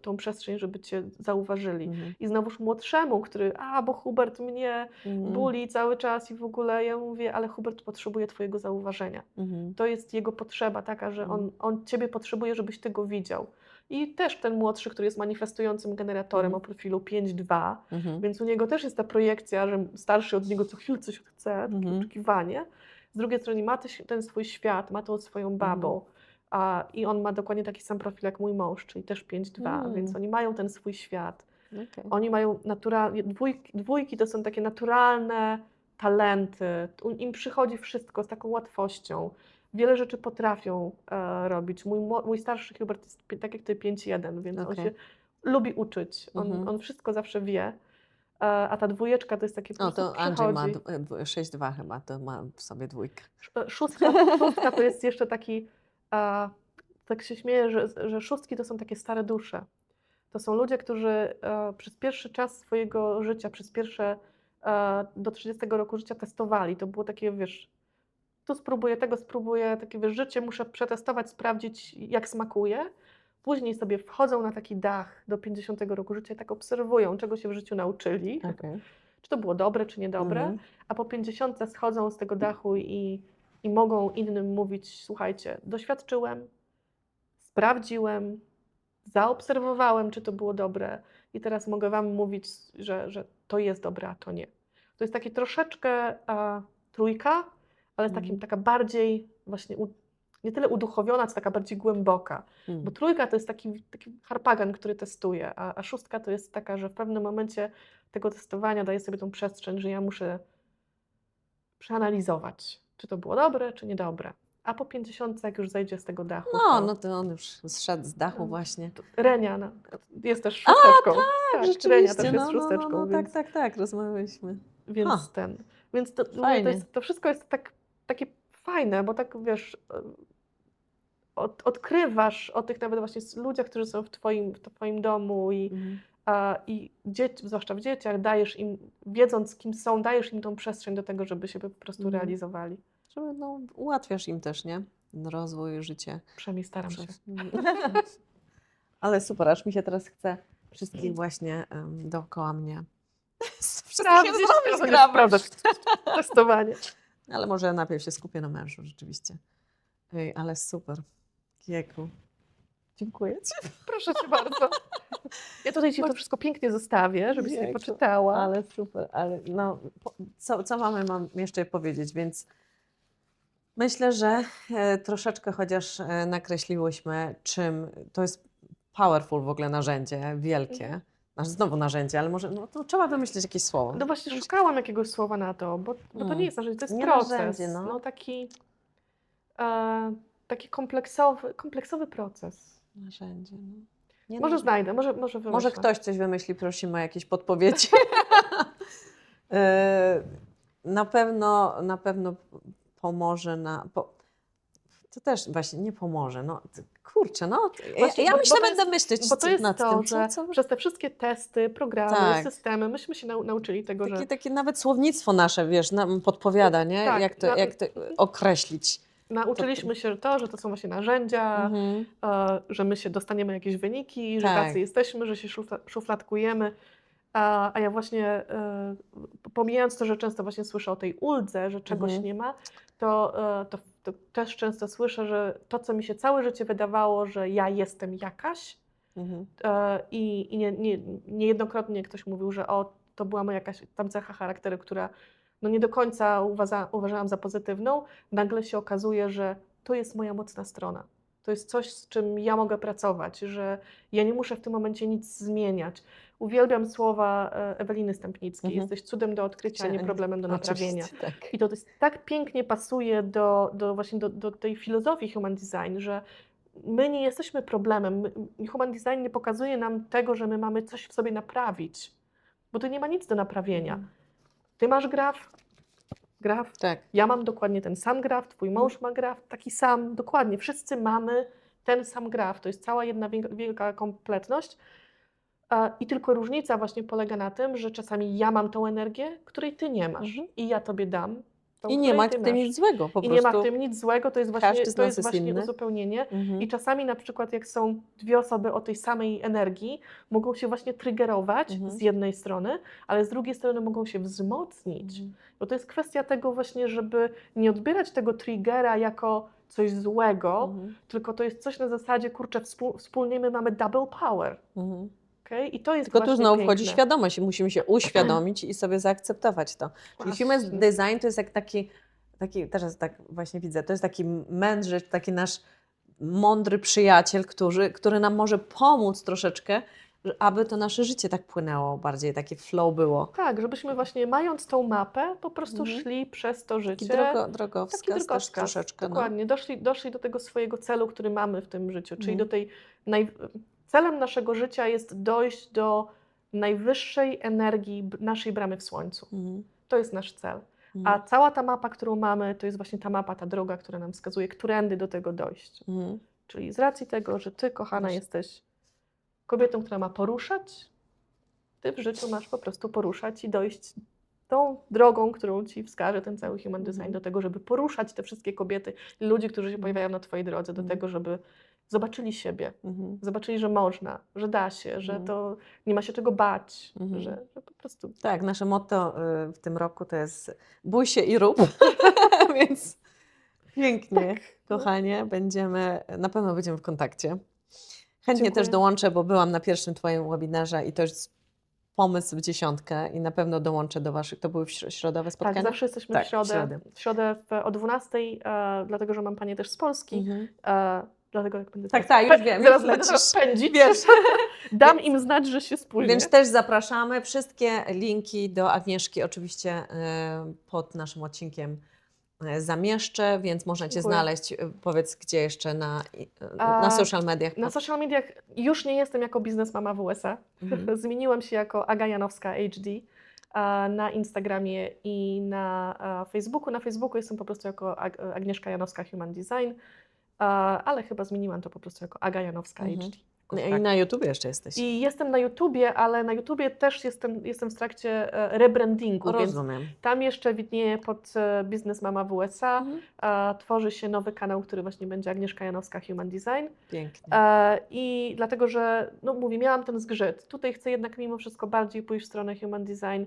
tą przestrzeń, żeby cię zauważyli. Mhm. I znowuż młodszemu, który, bo Hubert mnie Mhm. buli cały czas i w ogóle, ja mówię, ale Hubert potrzebuje twojego zauważenia. Mhm. To jest jego potrzeba taka, że on ciebie potrzebuje, żebyś ty go widział. I też ten młodszy, który jest manifestującym generatorem o profilu 5.2, Mhm. więc u niego też jest ta projekcja, że starszy od niego co chwilę coś chce, takie Mhm. oczekiwanie. Z drugiej strony ma ten swój świat, ma tą swoją babą. I on ma dokładnie taki sam profil jak mój mąż, czyli też 5.2, więc oni mają ten swój świat. Okay. Oni mają naturalnie, dwójki to są takie naturalne talenty, im przychodzi wszystko z taką łatwością. Wiele rzeczy potrafią robić. Mój starszy Hubert jest tak jak ty 5.1, więc on się lubi uczyć. On wszystko zawsze wie. A ta dwójeczka to jest takie po prostu to Andrzej ma przychodzi. 6.2 chyba, to ma w sobie dwójkę. Szóstka to jest jeszcze taki, tak się śmieję, że szóstki to są takie stare dusze. To są ludzie, którzy przez pierwszy czas swojego życia, przez pierwsze do 30 roku życia testowali. To było takie, wiesz, tu spróbuję, tego spróbuję, takie wiesz, życie muszę przetestować, sprawdzić jak smakuje. Później sobie wchodzą na taki dach do 50 roku życia i tak obserwują, czego się w życiu nauczyli. Okay. Czy to było dobre, czy niedobre. A po 50 schodzą z tego dachu i mogą innym mówić, słuchajcie, doświadczyłem, sprawdziłem, zaobserwowałem, czy to było dobre i teraz mogę wam mówić, że to jest dobre, a to nie. To jest takie troszeczkę trójka, ale taka bardziej właśnie nie tyle uduchowiona, co taka bardziej głęboka. Bo trójka to jest taki harpagan, który testuje, a szóstka to jest taka, że w pewnym momencie tego testowania daje sobie tą przestrzeń, że ja muszę przeanalizować, czy to było dobre, czy niedobre. A po 50, jak już zejdzie z tego dachu, No to on już zszedł z dachu właśnie. Renia jest też szósteczką. Tak, rzeczywiście. Renia też jest szósteczką. Więc, tak, rozmawialiśmy. Więc to wszystko jest takie fajne, bo tak wiesz, odkrywasz o tych nawet właśnie ludziach, którzy są w twoim domu i zwłaszcza w dzieciach, dajesz im, wiedząc kim są, dajesz im tą przestrzeń do tego, żeby się po prostu realizowali. Żeby, ułatwiasz im też, nie? Rozwój, życie. Przynajmniej staram się. Ale super, aż mi się teraz chce wszystkich właśnie dookoła mnie. Sprawdzać testowanie. Ale może najpierw się skupię na mężu, rzeczywiście. Ej, ale super. Kieku. Dziękuję Ci. Proszę Cię bardzo. Ja tutaj Ci to wszystko pięknie zostawię, żebyś sobie poczytała. Ale super, ale co mam jeszcze powiedzieć, więc myślę, że troszeczkę chociaż nakreśliłyśmy, czym to jest powerful w ogóle narzędzie, wielkie. Znowu narzędzie, ale może to trzeba wymyślić jakieś słowo. No właśnie szukałam jakiegoś słowa na to, bo to nie jest narzędzie, to jest nie proces. Narzędzie, Taki kompleksowy proces. Narzędzie, Może znajdę, może wymyślę. Może ktoś coś wymyśli, prosimy o jakieś podpowiedzi. Na pewno pomoże to też właśnie nie pomoże. Kurczę, Właśnie, ja będę myśleć bo to jest nad to, tym. że przez te wszystkie testy, programy, systemy, myśmy się nauczyli tego, że... Takie nawet słownictwo nasze, wiesz, nam podpowiada, nie? Tak, jak to określić. Nauczyliśmy się że to są właśnie narzędzia, Mhm. że my się dostaniemy jakieś wyniki, że Tak. tacy jesteśmy, że się szufladkujemy. A ja właśnie, pomijając to, że często właśnie słyszę o tej uldze, że czegoś Mhm. nie ma, to też często słyszę, że to, co mi się całe życie wydawało, że ja jestem jakaś, Mhm. i niejednokrotnie ktoś mówił, że to była moja jakaś tam cecha charakteru, która no nie do końca uważałam za pozytywną, nagle się okazuje, że to jest moja mocna strona. To jest coś, z czym ja mogę pracować, że ja nie muszę w tym momencie nic zmieniać. Uwielbiam słowa Eweliny Stępnickiej. Mhm. Jesteś cudem do odkrycia, a nie problemem do naprawienia. Oczywiście, tak. I to jest tak pięknie pasuje właśnie do tej filozofii human design, że my nie jesteśmy problemem. Human design nie pokazuje nam tego, że my mamy coś w sobie naprawić, bo tu nie ma nic do naprawienia. Mhm. Ty masz graf, Tak. ja mam dokładnie ten sam graf, twój mąż ma graf, taki sam, dokładnie. Wszyscy mamy ten sam graf. To jest cała jedna wielka kompletność. I tylko różnica właśnie polega na tym, że czasami ja mam tą energię, której ty nie masz. Mhm. I ja tobie dam tą, I nie której ma ty w tym masz. nic złego, po I nie ma w prostu tym nic złego, to jest każdy z nas jest właśnie inny. uzupełnienie. Mhm. I czasami na przykład jak są dwie osoby o tej samej energii, mogą się właśnie triggerować Mhm. z jednej strony, ale z drugiej strony mogą się wzmocnić. Mhm. Bo to jest kwestia tego właśnie, żeby nie odbierać tego triggera jako coś złego, Mhm. tylko to jest coś na zasadzie, kurczę, wspólnie my mamy double power. Mhm. Okay? I to jest Tylko tu właśnie znowu piękne. wchodzi świadomość i musimy się uświadomić i sobie zaakceptować to. Czyli human Właśnie. design to jest jak taki, teraz tak właśnie widzę, to jest taki mędrzec, taki nasz mądry przyjaciel, który nam może pomóc troszeczkę, aby to nasze życie tak płynęło bardziej, takie flow było. Tak, żebyśmy właśnie mając tą mapę, po prostu Mhm. szli przez to życie. Taki drogowskaz też drogowskaz, troszeczkę. dokładnie. Doszli do tego swojego celu, który mamy w tym życiu, czyli Mhm. do tej celem naszego życia jest dojść do najwyższej energii naszej bramy w słońcu. Mhm. To jest nasz cel. Mhm. A cała ta mapa, którą mamy, to jest właśnie ta mapa, ta droga, która nam wskazuje, którędy do tego dojść. Mhm. Czyli z racji tego, że ty, kochana, Właśnie. jesteś kobietą, która ma poruszać, ty w życiu masz po prostu poruszać i dojść tą drogą, którą ci wskaże ten cały human design, Mhm. do tego, żeby poruszać te wszystkie kobiety, ludzi, którzy się Mhm. pojawiają na twojej drodze, do Mhm. tego, żeby zobaczyli siebie, Mhm. zobaczyli, że można, że da się, że Mhm. to nie ma się czego bać, Mhm. że po prostu... Tak, nasze motto w tym roku to jest bój się i rób, więc pięknie, kochanie, na pewno będziemy w kontakcie. Chętnie Dziękuję. też dołączę, bo byłam na pierwszym Twoim webinarze i to jest pomysł w 10 i na pewno dołączę do Waszych. To były środowe spotkania? Tak, zawsze jesteśmy Tak, w środę. środę. W środę o 12, dlatego że mam Panię też z Polski. Mhm. Dlatego jak będę Tak, teraz już wiem, zaraz już będę lecisz. pędzić, Wiesz. dam im znać, że się spóźnię. Więc też zapraszamy. Wszystkie linki do Agnieszki oczywiście pod naszym odcinkiem zamieszczę, więc można Cię Dziękuję. znaleźć. Powiedz, gdzie jeszcze na social mediach. Na social mediach już nie jestem jako biznesmama w USA. Mhm. Zmieniłam się jako Aga Janowska HD na Instagramie i na Facebooku. Na Facebooku jestem po prostu jako Agnieszka Janowska Human Design, ale chyba zmieniłam to po prostu jako Aga Janowska Mhm. HD. I na YouTube jeszcze jesteś. I jestem na YouTubie, ale na YouTubie też jestem w trakcie rebrandingu, więc Rozumiem. tam jeszcze widnieje pod Biznes Mama w USA. Mhm. Tworzy się nowy kanał, który właśnie będzie Agnieszka Janowska Human Design. Pięknie. I dlatego, że no mówię, miałam ten zgrzyt. Tutaj chcę jednak mimo wszystko bardziej pójść w stronę Human Design,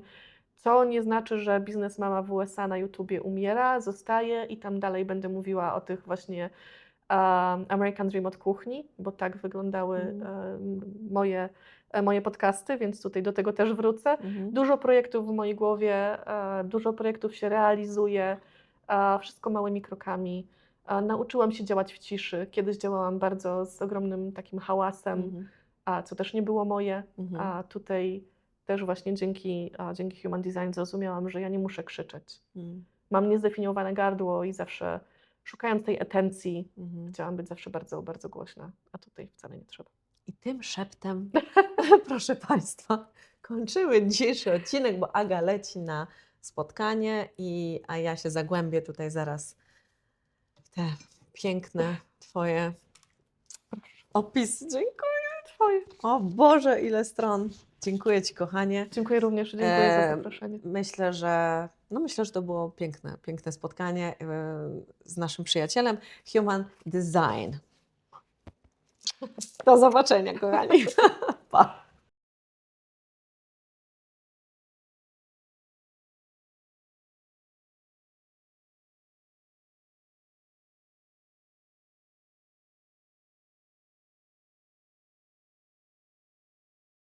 co nie znaczy, że Biznes Mama w USA na YouTubie umiera, zostaje i tam dalej będę mówiła o tych właśnie American Dream od kuchni, bo tak wyglądały moje podcasty, więc tutaj do tego też wrócę. Mhm. Dużo projektów w mojej głowie, dużo projektów się realizuje, wszystko małymi krokami. Nauczyłam się działać w ciszy. Kiedyś działałam bardzo z ogromnym takim hałasem, Mhm. co też nie było moje. Mhm. A tutaj też właśnie dzięki Human Design zrozumiałam, że ja nie muszę krzyczeć. Mhm. Mam niezdefiniowane gardło i zawsze szukając tej atencji, Mhm. chciałam być zawsze bardzo, bardzo głośna, a tutaj wcale nie trzeba. I tym szeptem, proszę Państwa, kończymy dzisiejszy odcinek, bo Aga leci na spotkanie, a ja się zagłębię tutaj zaraz w te piękne Twoje opisy. Dziękuję. Twoje. O Boże, ile stron. Dziękuję Ci, kochanie. Dziękuję również, dziękuję za E, zaproszenie. Myślę, że to było piękne spotkanie z naszym przyjacielem Human Design. Do zobaczenia, kochani. Pa.